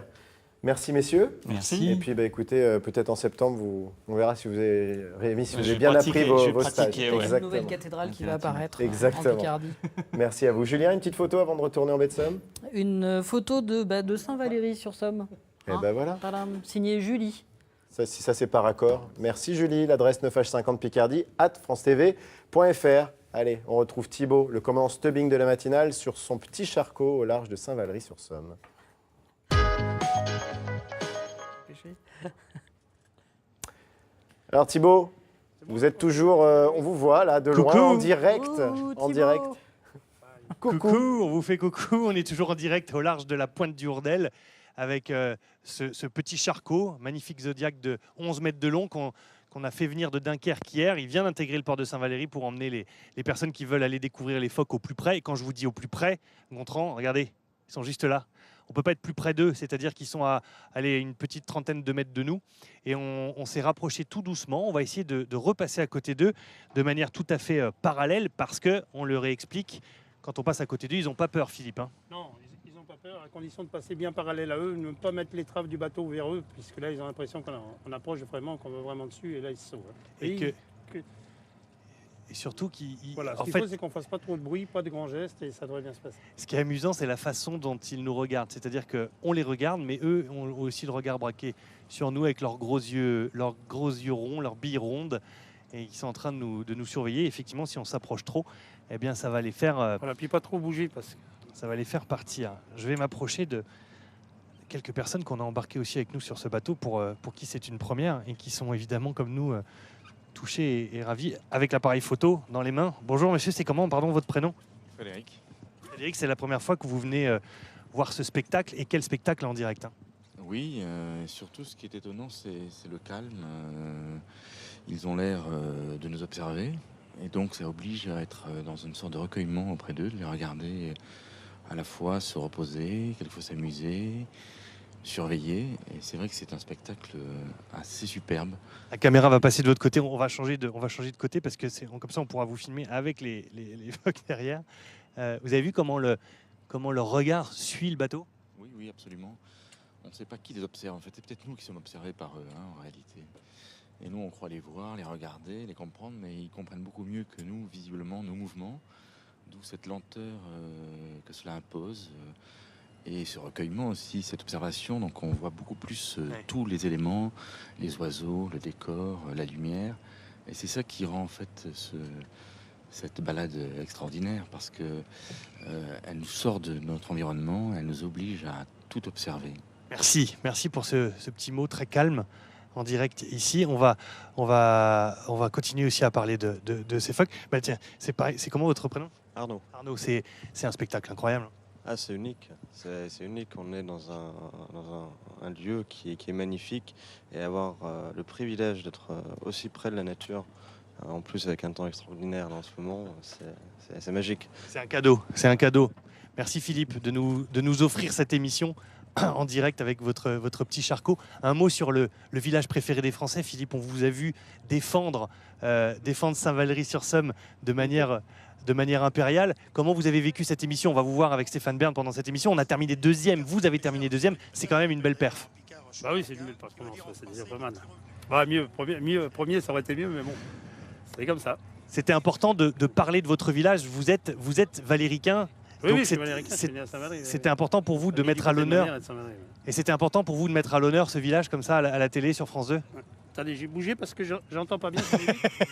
Merci, messieurs. Merci. Et puis, écoutez, peut-être en septembre, on verra si vous avez, Rémi, si vous avez bien appris vos stages. Il y a une nouvelle cathédrale qui va apparaître en Picardie. Merci à vous. Julien, une petite photo avant de retourner en baie de Somme? Une photo de Saint-Valery-sur-Somme. Et ben voilà. Signé Julie. Ça, si ça, c'est par accord. Merci Julie. L'adresse 9h50 Picardie, @francetv.fr. Allez, on retrouve Thibaut, le commandant Stubbing de la matinale, sur son petit charcot au large de Saint-Valery-sur-Somme. Alors Thibaut, vous êtes toujours, on vous voit là de loin, en direct. Coucou, on vous fait coucou. On est toujours en direct au large de la pointe du Hourdel avec ce petit charcot, magnifique Zodiac de 11 mètres de long qu'on a fait venir de Dunkerque hier. Il vient d'intégrer le port de Saint-Valery pour emmener les personnes qui veulent aller découvrir les phoques au plus près. Et quand je vous dis au plus près, Gontran, regardez, ils sont juste là. On ne peut pas être plus près d'eux, c'est-à-dire qu'ils sont à une petite trentaine de mètres de nous. Et on s'est rapproché tout doucement. On va essayer de repasser à côté d'eux de manière tout à fait parallèle parce qu'on leur explique, quand on passe à côté d'eux, ils n'ont pas peur, Philippe. Hein. Non, ils n'ont pas peur, à condition de passer bien parallèle à eux, ne pas mettre les traves du bateau vers eux, puisque là, ils ont l'impression qu'on approche vraiment, qu'on va vraiment dessus, et là, ils se sauvent. Et surtout qu'il voilà, ce qu'il faut, c'est qu'on ne fasse pas trop de bruit, pas de grands gestes, et ça devrait bien se passer. Ce qui est amusant, c'est la façon dont ils nous regardent. C'est-à-dire qu'on les regarde, mais eux ont aussi le regard braqué sur nous avec leurs gros yeux ronds, leurs billes rondes. Et ils sont en train de nous surveiller. Effectivement, si on s'approche trop, eh bien, ça va les faire... Voilà, puis pas trop bouger, parce que... Ça va les faire partir. Je vais m'approcher de quelques personnes qu'on a embarquées aussi avec nous sur ce bateau pour qui c'est une première et qui sont évidemment, comme nous... touché et ravi avec l'appareil photo dans les mains. Bonjour monsieur, c'est comment, pardon, votre prénom? Frédéric. Frédéric, c'est la première fois que vous venez voir ce spectacle. Et quel spectacle en direct, hein? Oui, surtout ce qui est étonnant, c'est le calme. Ils ont l'air de nous observer. Et donc ça oblige à être dans une sorte de recueillement auprès d'eux, de les regarder à la fois se reposer, quelquefois s'amuser, surveiller. Et c'est vrai que c'est un spectacle assez superbe. La caméra va passer de l'autre côté, on va changer de côté parce que comme ça on pourra vous filmer avec les phoques derrière. Vous avez vu comment le regard suit le bateau? Oui, absolument. On ne sait pas qui les observe. En fait, c'est peut-être nous qui sommes observés par eux, en réalité. Et nous, on croit les voir, les regarder, les comprendre, mais ils comprennent beaucoup mieux que nous, visiblement, nos mouvements. D'où cette lenteur que cela impose. Et ce recueillement aussi, cette observation. Donc on voit beaucoup plus tous les éléments, les oiseaux, le décor, la lumière. Et c'est ça qui rend en fait cette balade extraordinaire, parce que elle nous sort de notre environnement, elle nous oblige à tout observer. Merci pour ce petit mot très calme en direct ici. On va continuer aussi à parler de ces phoques. Bah, tiens, c'est pareil. C'est comment votre prénom? Arnaud. Arnaud, c'est un spectacle incroyable. Ah, c'est unique. C'est unique. On est dans un lieu qui est magnifique, et avoir le privilège d'être aussi près de la nature, en plus avec un temps extraordinaire là, en ce moment, c'est magique. C'est un cadeau. Merci Philippe de nous offrir cette émission en direct avec votre petit Charcot. Un mot sur le village préféré des Français. Philippe, on vous a vu défendre Saint-Valery-sur-Somme de manière impériale. Comment vous avez vécu cette émission? On va vous voir avec Stéphane Bern pendant cette émission. On a terminé deuxième, vous avez terminé deuxième. C'est quand même une belle perf. Bah oui, c'est une belle performance, c'est déjà pas mal. Bah, premier, ça aurait été mieux, mais bon, c'est comme ça. C'était important de parler de votre village. Vous êtes valéricain. Oui, je suis valéricain, je suis né à Saint-Valery. C'était important pour vous de mettre à l'honneur. Et c'était important pour vous de mettre à l'honneur ce village comme ça à la télé sur France 2. Ouais. Attendez, j'ai bougé parce que j'entends pas bien.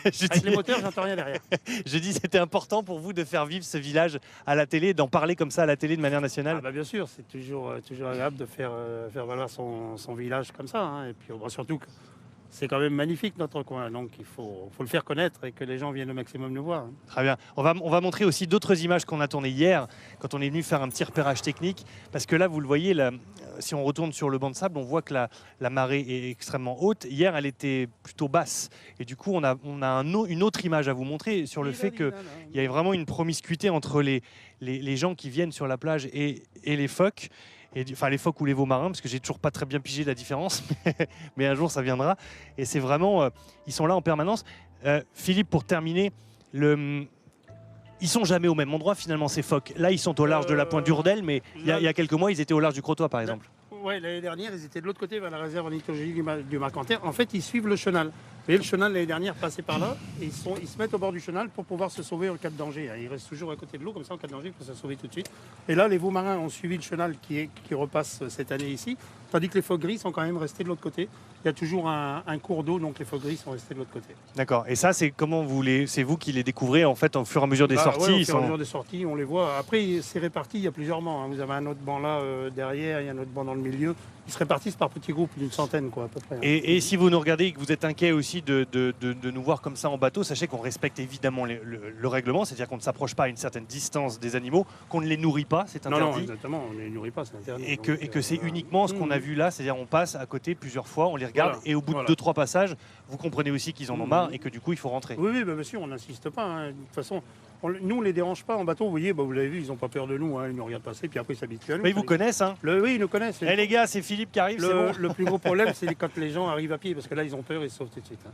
Avec les moteurs, j'entends rien derrière. Je dis c'était important pour vous de faire vivre ce village à la télé, d'en parler comme ça à la télé de manière nationale. Ah bah bien sûr, c'est toujours agréable de faire valoir son village comme ça. Hein. Et puis surtout que c'est quand même magnifique notre coin, donc il faut le faire connaître et que les gens viennent au maximum nous voir. Hein. Très bien. On va montrer aussi d'autres images qu'on a tournées hier, quand on est venu faire un petit repérage technique. Parce que là, vous le voyez, là, si on retourne sur le banc de sable, on voit que la marée est extrêmement haute. Hier, elle était plutôt basse. Et du coup, on a une autre image à vous montrer sur le fait qu'il y a vraiment une promiscuité entre les gens qui viennent sur la plage et les phoques. Enfin les phoques ou les veaux marins, parce que j'ai toujours pas très bien pigé la différence, mais un jour ça viendra. Et c'est vraiment, ils sont là en permanence. Philippe, pour terminer, ils sont jamais au même endroit finalement ces phoques. Là ils sont au large de la pointe d'Urdel, mais il y a quelques mois ils étaient au large du Crotoy par exemple. Oui, l'année dernière ils étaient de l'autre côté vers la réserve ornithologique du Marcanterre. En fait ils suivent le chenal. Vous voyez, le chenal l'année dernière passait par là, et ils se mettent au bord du chenal pour pouvoir se sauver en cas de danger. Ils restent toujours à côté de l'eau, comme ça en cas de danger il faut se sauver tout de suite. Et là les veaux marins ont suivi le chenal qui repasse cette année ici, tandis que les phoques gris sont quand même restés de l'autre côté. Il y a toujours un cours d'eau, donc les phoques gris sont restés de l'autre côté. D'accord. Et ça, c'est vous qui les découvrez en fait au fur et à mesure des sorties. Ouais, au fur et à mesure des sorties, on les voit. Après, c'est réparti. Il y a plusieurs bancs. Hein. Vous avez un autre banc là derrière, il y a un autre banc dans le milieu. Ils se répartissent par petits groupes, d'une centaine quoi, à peu près. Hein. Et si vous nous regardez et que vous êtes inquiet aussi de nous voir comme ça en bateau, sachez qu'on respecte évidemment le règlement, c'est-à-dire qu'on ne s'approche pas à une certaine distance des animaux, qu'on ne les nourrit pas, c'est interdit. Non, exactement, on ne les nourrit pas, c'est interdit. Et que c'est uniquement ce qu'on a vu là, c'est-à-dire on passe à côté plusieurs fois, on les regarde et au bout de 2-3 passages, vous comprenez aussi qu'ils en ont marre et que du coup il faut rentrer. Oui, bien sûr, on n'insiste pas. Hein. De toute façon, nous on ne les dérange pas en bateau, vous voyez, vous l'avez vu, ils n'ont pas peur de nous, hein. Ils nous regardent passer, puis après ils s'habituent à nous. Mais ils vous connaissent, hein? Oui, ils nous connaissent. Les gars, c'est Philippe qui arrive, c'est bon. Le plus gros problème, c'est quand les gens arrivent à pied, parce que là ils ont peur et ils se sauvent tout de suite. Hein.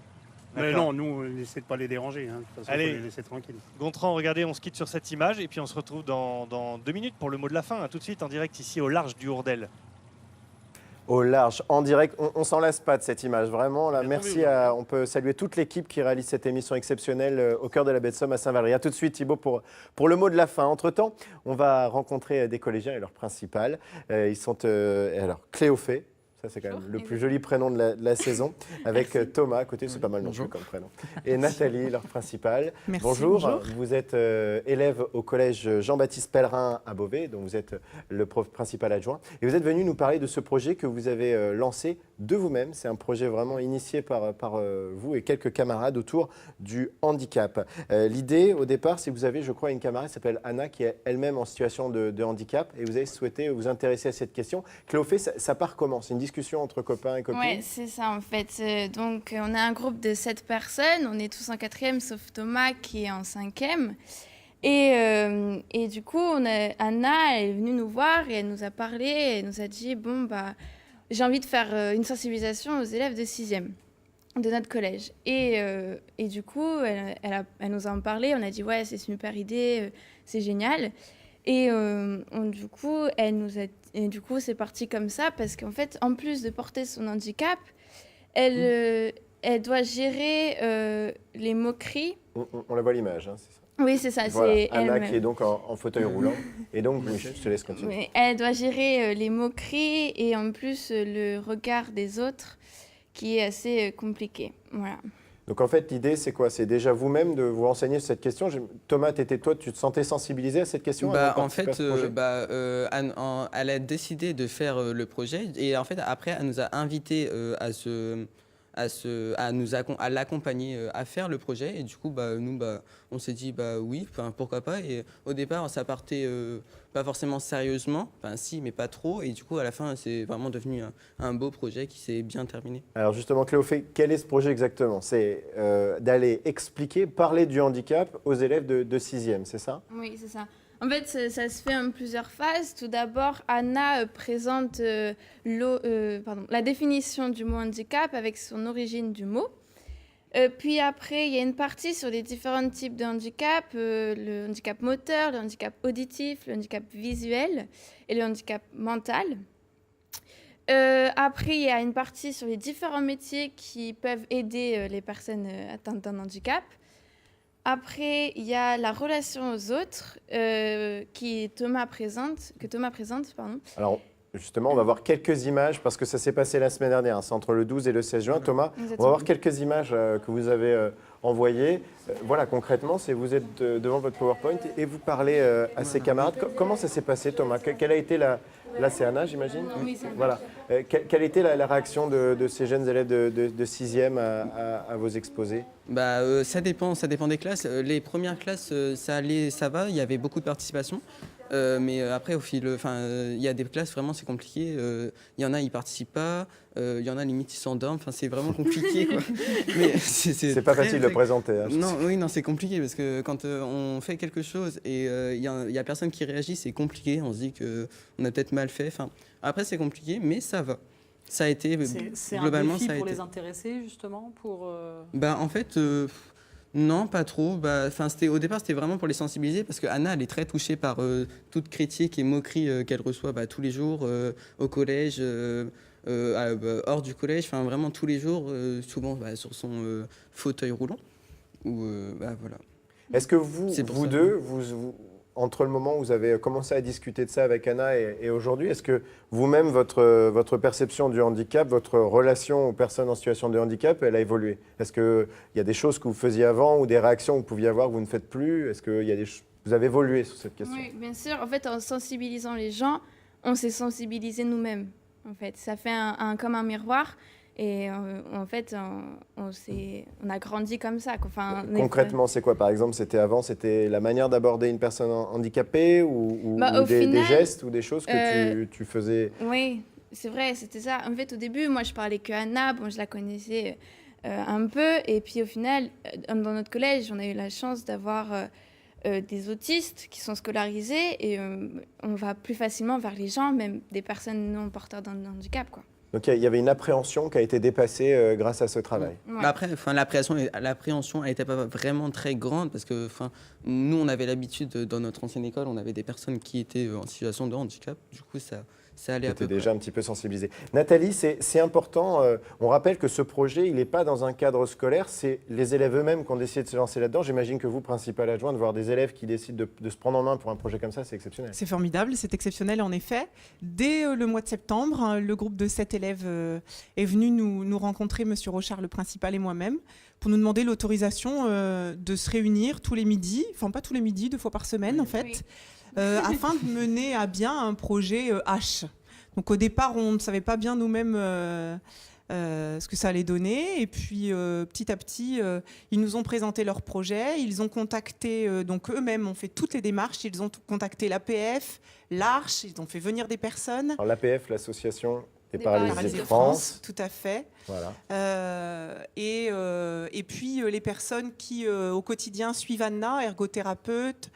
Mais non, nous, on essaie de pas les déranger. Hein. De toute façon, allez, faut les laisser tranquilles. Gontran, regardez, on se quitte sur cette image et puis on se retrouve dans 2 minutes pour le mot de la fin. Tout de suite en direct ici au large du Hourdel. Au large, en direct, on s'en lasse pas de cette image, vraiment. Là, merci on peut saluer toute l'équipe qui réalise cette émission exceptionnelle au cœur de la baie de Somme à Saint-Valery. A tout de suite Thibaut pour le mot de la fin. Entre-temps, on va rencontrer des collégiens et leur principal. Ils sont alors Cléophée. Ça, c'est quand même le plus joli prénom de la saison, avec Thomas à côté, c'est pas mal non plus comme prénom. Et Nathalie, leur principale. Merci, bonjour, vous êtes élève au collège Jean-Baptiste Pellerin à Beauvais, dont vous êtes le prof principal adjoint. Et vous êtes venu nous parler de ce projet que vous avez lancé de vous-même. C'est un projet vraiment initié par vous et quelques camarades autour du handicap. L'idée, au départ, c'est que vous avez, je crois, une camarade qui s'appelle Anna, qui est elle-même en situation de handicap, et vous avez souhaité vous intéresser à cette question. Cléophée, ça part comment? C'est une discussion discussion entre copains et copines? Oui, c'est ça en fait. Donc on a un groupe de 7 personnes, on est tous en 4e sauf Thomas qui est en 5e. Et du coup, Anna elle est venue nous voir et elle nous a parlé, elle nous a dit bon bah j'ai envie de faire une sensibilisation aux élèves de 6e de notre collège. Et du coup, elle nous en a parlé, on a dit ouais c'est une super idée, c'est génial. Et du coup, c'est parti comme ça parce qu'en fait, en plus de porter son handicap, elle doit gérer les moqueries. On la voit à l'image, hein, c'est ça. Oui, c'est ça. Voilà, c'est Anna elle-même. qui est donc en fauteuil roulant. Et donc, oui, je te laisse continuer. Mais elle doit gérer les moqueries et en plus le regard des autres qui est assez compliqué. Voilà. Donc en fait, l'idée, c'est quoi? C'est déjà vous-même de vous renseigner sur cette question. Thomas, tu te sentais sensibilisé à cette question? En fait, elle a décidé de faire le projet et en fait, après, elle nous a invités à l'accompagner à faire le projet. Et du coup, nous, on s'est dit oui, pourquoi pas. Et au départ, ça partait pas forcément sérieusement, si, mais pas trop. Et du coup, à la fin, c'est vraiment devenu un beau projet qui s'est bien terminé. Alors justement, Cléophée, quel est ce projet exactement? C'est d'aller expliquer, parler du handicap aux élèves de 6e, c'est ça? Oui, c'est ça. En fait, ça se fait en plusieurs phases. Tout d'abord, Anna présente la définition du mot handicap avec son origine du mot. Puis après, il y a une partie sur les différents types de handicap, le handicap moteur, le handicap auditif, le handicap visuel et le handicap mental. Après, il y a une partie sur les différents métiers qui peuvent aider les personnes atteintes d'un handicap. Après, il y a la relation aux autres que Thomas présente. Alors, justement, on va voir quelques images parce que ça s'est passé la semaine dernière. C'est entre le 12 et le 16 juin. Thomas, Exactement. on va voir quelques images que vous avez envoyées. Voilà, concrètement, vous êtes devant votre PowerPoint et vous parlez à ses camarades. Comment ça s'est passé, Thomas? Quelle a été Là, c'est Anna, j'imagine? Oui, c'est Anna. Voilà. Quelle était la réaction de ces jeunes élèves de 6e à vos exposés? Ça dépend des classes. Les premières classes, ça va, il y avait beaucoup de participation. Mais après, il y a des classes, vraiment, c'est compliqué. Il y en a, ils ne participent pas. Il y en a, limite, ils s'endorment. C'est vraiment compliqué, quoi. Mais c'est pas facile de présenter. Hein, non, c'est compliqué parce que quand on fait quelque chose et il y a personne qui réagit, c'est compliqué. On se dit qu'on a peut-être mal fait. Après, c'est compliqué, mais ça va. Ça a été, globalement, un défi ça a pour été. les intéresser, justement En fait, non, pas trop. Au départ, c'était vraiment pour les sensibiliser parce que Anna, elle est très touchée par toute critique et moquerie qu'elle reçoit tous les jours au collège, hors du collège, vraiment tous les jours, souvent sur son fauteuil roulant. Voilà. Est-ce que vous deux, entre le moment où vous avez commencé à discuter de ça avec Anna et aujourd'hui, est-ce que vous-même, votre perception du handicap, votre relation aux personnes en situation de handicap, elle a évolué? Est-ce qu'il y a des choses que vous faisiez avant ou des réactions que vous pouviez avoir que vous ne faites plus? Est-ce que vous avez évolué sur cette question? Oui, bien sûr. En fait, en sensibilisant les gens, on s'est sensibilisé nous-mêmes. En fait, ça fait comme un miroir. Et en fait, on a grandi comme ça. Concrètement, c'est quoi, par exemple? C'était la manière d'aborder une personne handicapée ou des gestes ou des choses que tu faisais? Oui, c'est vrai, c'était ça. En fait, au début, moi, je parlais que Anna. Je la connaissais un peu. Et puis, au final, dans notre collège, on a eu la chance d'avoir des autistes qui sont scolarisés. Et on va plus facilement vers les gens, même des personnes non porteurs d'un handicap, quoi. Donc il y avait une appréhension qui a été dépassée grâce à ce travail. Ouais. Après, l'appréhension n'était pas vraiment très grande parce que nous, on avait l'habitude, dans notre ancienne école, on avait des personnes qui étaient en situation de handicap. Du coup, ça allait à peu près. Déjà un petit peu sensibilisé. Nathalie, c'est important. On rappelle que ce projet, il n'est pas dans un cadre scolaire. C'est les élèves eux-mêmes qui ont décidé de se lancer là-dedans. J'imagine que vous, principal adjoint, de voir des élèves qui décident de se prendre en main pour un projet comme ça, c'est exceptionnel. C'est formidable, c'est exceptionnel en effet. Dès le mois de septembre, le groupe de 7 élèves est venu nous rencontrer, Monsieur Rochard, le principal, et moi-même, pour nous demander l'autorisation de se réunir tous les midis, enfin pas tous les midis, 2 fois par semaine en fait. Afin de mener à bien un projet H. Donc au départ, on ne savait pas bien nous-mêmes ce que ça allait donner. Et puis petit à petit, ils nous ont présenté leur projet. Ils ont contacté, donc eux-mêmes ont fait toutes les démarches. Ils ont contacté l'APF, l'Arche, ils ont fait venir des personnes. Alors l'APF, l'association Des paralysés de France. Tout à fait. Voilà. Et puis les personnes qui au quotidien suivent Anna, ergothérapeute,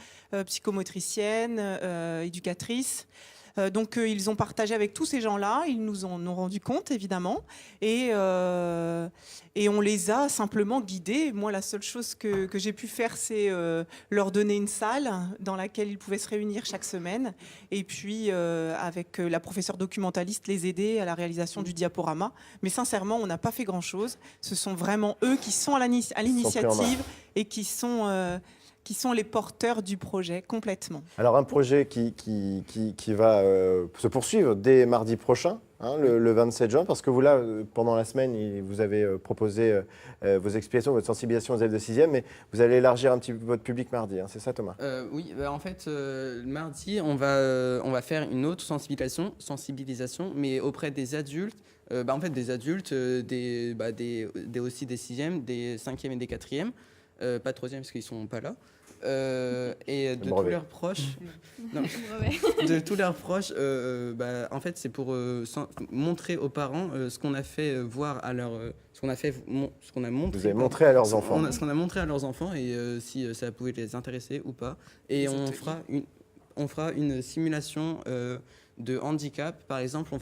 psychomotricienne, éducatrice. Donc ils ont partagé avec tous ces gens-là, ils nous en ont rendu compte évidemment, et on les a simplement guidés. Moi, la seule chose que j'ai pu faire, c'est leur donner une salle dans laquelle ils pouvaient se réunir chaque semaine, et puis avec la professeure documentaliste, les aider à la réalisation du diaporama. Mais sincèrement, on n'a pas fait grand-chose. Ce sont vraiment eux qui sont à l'initiative et qui sont les porteurs du projet complètement. Alors un projet qui va se poursuivre dès mardi prochain, hein, le 27 juin, parce que vous là, pendant la semaine, vous avez proposé vos explications, votre sensibilisation aux élèves de 6e, mais vous allez élargir un petit peu votre public mardi, hein, c'est ça Thomas? Oui, en fait, mardi, on va faire une autre sensibilisation, mais auprès des adultes, des adultes, aussi des 6e, des 5e et des 4e, pas 3e parce qu'ils ne sont pas là. Et de tous leurs proches, en fait, c'est pour montrer aux parents ce qu'on a fait voir à leur, ce qu'on a montré. Vous avez montré à leurs enfants. Ce qu'on a montré à leurs enfants et si ça pouvait les intéresser ou pas. Et on fera une simulation de handicap. Par exemple,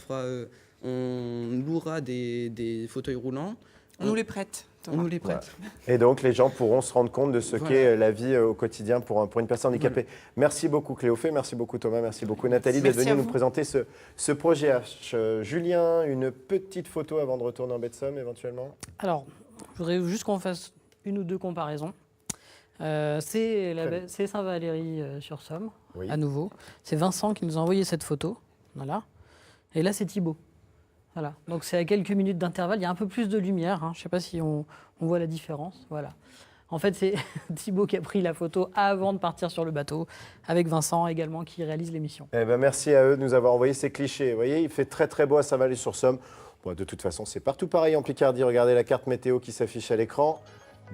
on louera des fauteuils roulants. On nous les prête. On nous les prête. Voilà. Et donc, les gens pourront se rendre compte de ce qu'est la vie au quotidien pour une personne handicapée. Voilà. Merci beaucoup Cléophée, merci beaucoup Thomas, merci beaucoup Nathalie d'être venue nous présenter ce projet H. Julien, une petite photo avant de retourner en baie de Somme éventuellement. Alors, je voudrais juste qu'on fasse une ou deux comparaisons. C'est Saint-Valery-sur-Somme, à nouveau. C'est Vincent qui nous a envoyé cette photo. Voilà. Et là, c'est Thibaut. Voilà. Donc c'est à quelques minutes d'intervalle, il y a un peu plus de lumière, hein. Je ne sais pas si on voit la différence. Voilà. En fait, c'est Thibaut qui a pris la photo avant de partir sur le bateau, avec Vincent également qui réalise l'émission. Merci à eux de nous avoir envoyé ces clichés. Vous voyez, il fait très très beau à Saint-Valery-sur-Somme. Bon, de toute façon, c'est partout pareil en Picardie. Regardez la carte météo qui s'affiche à l'écran.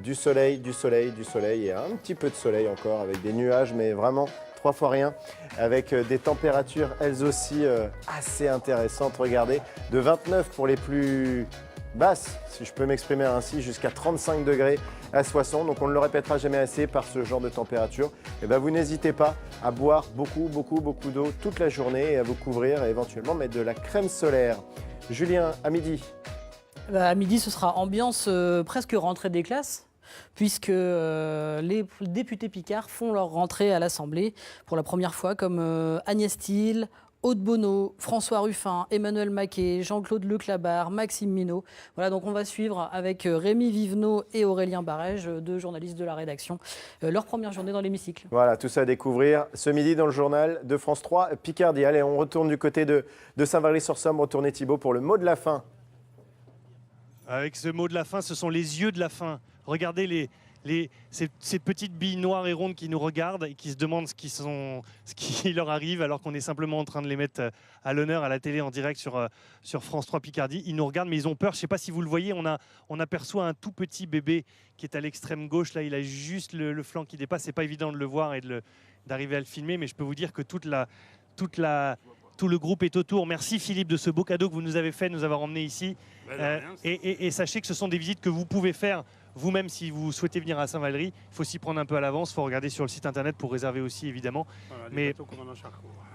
Du soleil, du soleil, du soleil et un petit peu de soleil encore avec des nuages, mais vraiment 3 fois rien, avec des températures elles aussi assez intéressantes. Regardez, de 29 pour les plus basses, si je peux m'exprimer ainsi, jusqu'à 35 degrés à Soissons. Donc on ne le répétera jamais assez par ce genre de température. Et vous n'hésitez pas à boire beaucoup d'eau toute la journée et à vous couvrir et éventuellement mettre de la crème solaire. Julien, à midi. À midi, ce sera ambiance presque rentrée des classes, puisque les députés picards font leur rentrée à l'Assemblée pour la première fois, comme Agnès Thiel, Aude Bonneau, François Ruffin, Emmanuel Maquet, Jean-Claude Leclabar, Maxime Minot. Voilà, donc on va suivre avec Rémi Vivenot et Aurélien Barège, deux journalistes de la rédaction, leur première journée dans l'hémicycle. Voilà, tout ça à découvrir ce midi dans le journal de France 3 Picardie. Allez, on retourne du côté de Saint-Valery-sur-Somme. Retournez Thibaut pour le mot de la fin. Avec ce mot de la fin, ce sont les yeux de la fin. Regardez ces petites billes noires et rondes qui nous regardent et qui se demandent ce qui leur arrive alors qu'on est simplement en train de les mettre à l'honneur à la télé en direct sur France 3 Picardie. Ils nous regardent mais ils ont peur. Je ne sais pas si vous le voyez, on aperçoit un tout petit bébé qui est à l'extrême gauche. Là, il a juste le flanc qui dépasse. C'est pas évident de le voir et d'arriver à le filmer, mais je peux vous dire que tout le groupe est autour. Merci Philippe de ce beau cadeau que vous nous avez fait, de nous avoir emmenés ici. Et sachez que ce sont des visites que vous pouvez faire vous-même si vous souhaitez venir à Saint-Valery. Il faut s'y prendre un peu à l'avance, il faut regarder sur le site internet pour réserver aussi évidemment. Voilà, mais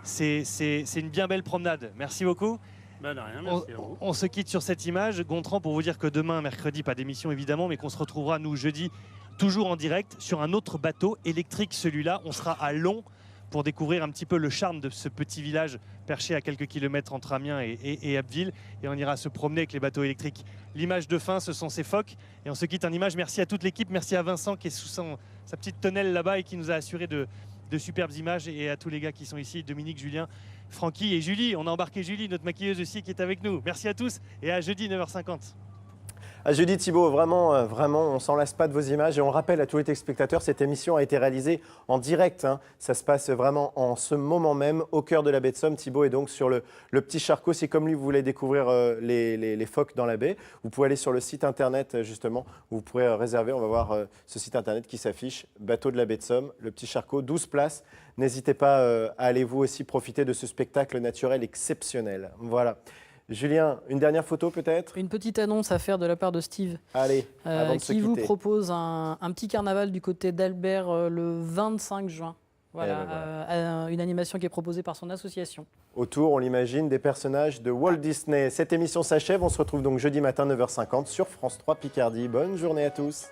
c'est une bien belle promenade. Merci beaucoup. De rien, merci à vous. On se quitte sur cette image. Gontran, pour vous dire que demain, mercredi, pas d'émission évidemment, mais qu'on se retrouvera nous jeudi, toujours en direct, sur un autre bateau électrique. Celui-là, on sera à Long pour découvrir un petit peu le charme de ce petit village perché à quelques kilomètres entre Amiens et Abbeville. Et on ira se promener avec les bateaux électriques. L'image de fin, ce sont ces phoques. Et on se quitte en image. Merci à toute l'équipe. Merci à Vincent qui est sous sa petite tonnelle là-bas et qui nous a assuré de superbes images. Et à tous les gars qui sont ici, Dominique, Julien, Francky et Julie. On a embarqué Julie, notre maquilleuse aussi, qui est avec nous. Merci à tous et à jeudi 9h50. À jeudi Thibaut, vraiment, on ne s'en lasse pas de vos images et on rappelle à tous les téléspectateurs, cette émission a été réalisée en direct. Ça se passe vraiment en ce moment même au cœur de la baie de Somme. Thibaut est donc sur le petit charcot. Si comme lui vous voulez découvrir les phoques dans la baie, vous pouvez aller sur le site internet justement où vous pourrez réserver. On va voir ce site internet qui s'affiche, bateau de la baie de Somme, le petit charcot, 12 places. N'hésitez pas à aller vous aussi profiter de ce spectacle naturel exceptionnel. Voilà. Julien, une dernière photo peut-être? Une petite annonce à faire de la part de Steve. Allez, avant de se qui vous quitter. propose un petit carnaval du côté d'Albert le 25 juin. Voilà, une animation qui est proposée par son association. Autour, on l'imagine, des personnages de Walt Disney. Cette émission s'achève. On se retrouve donc jeudi matin 9h50 sur France 3 Picardie. Bonne journée à tous.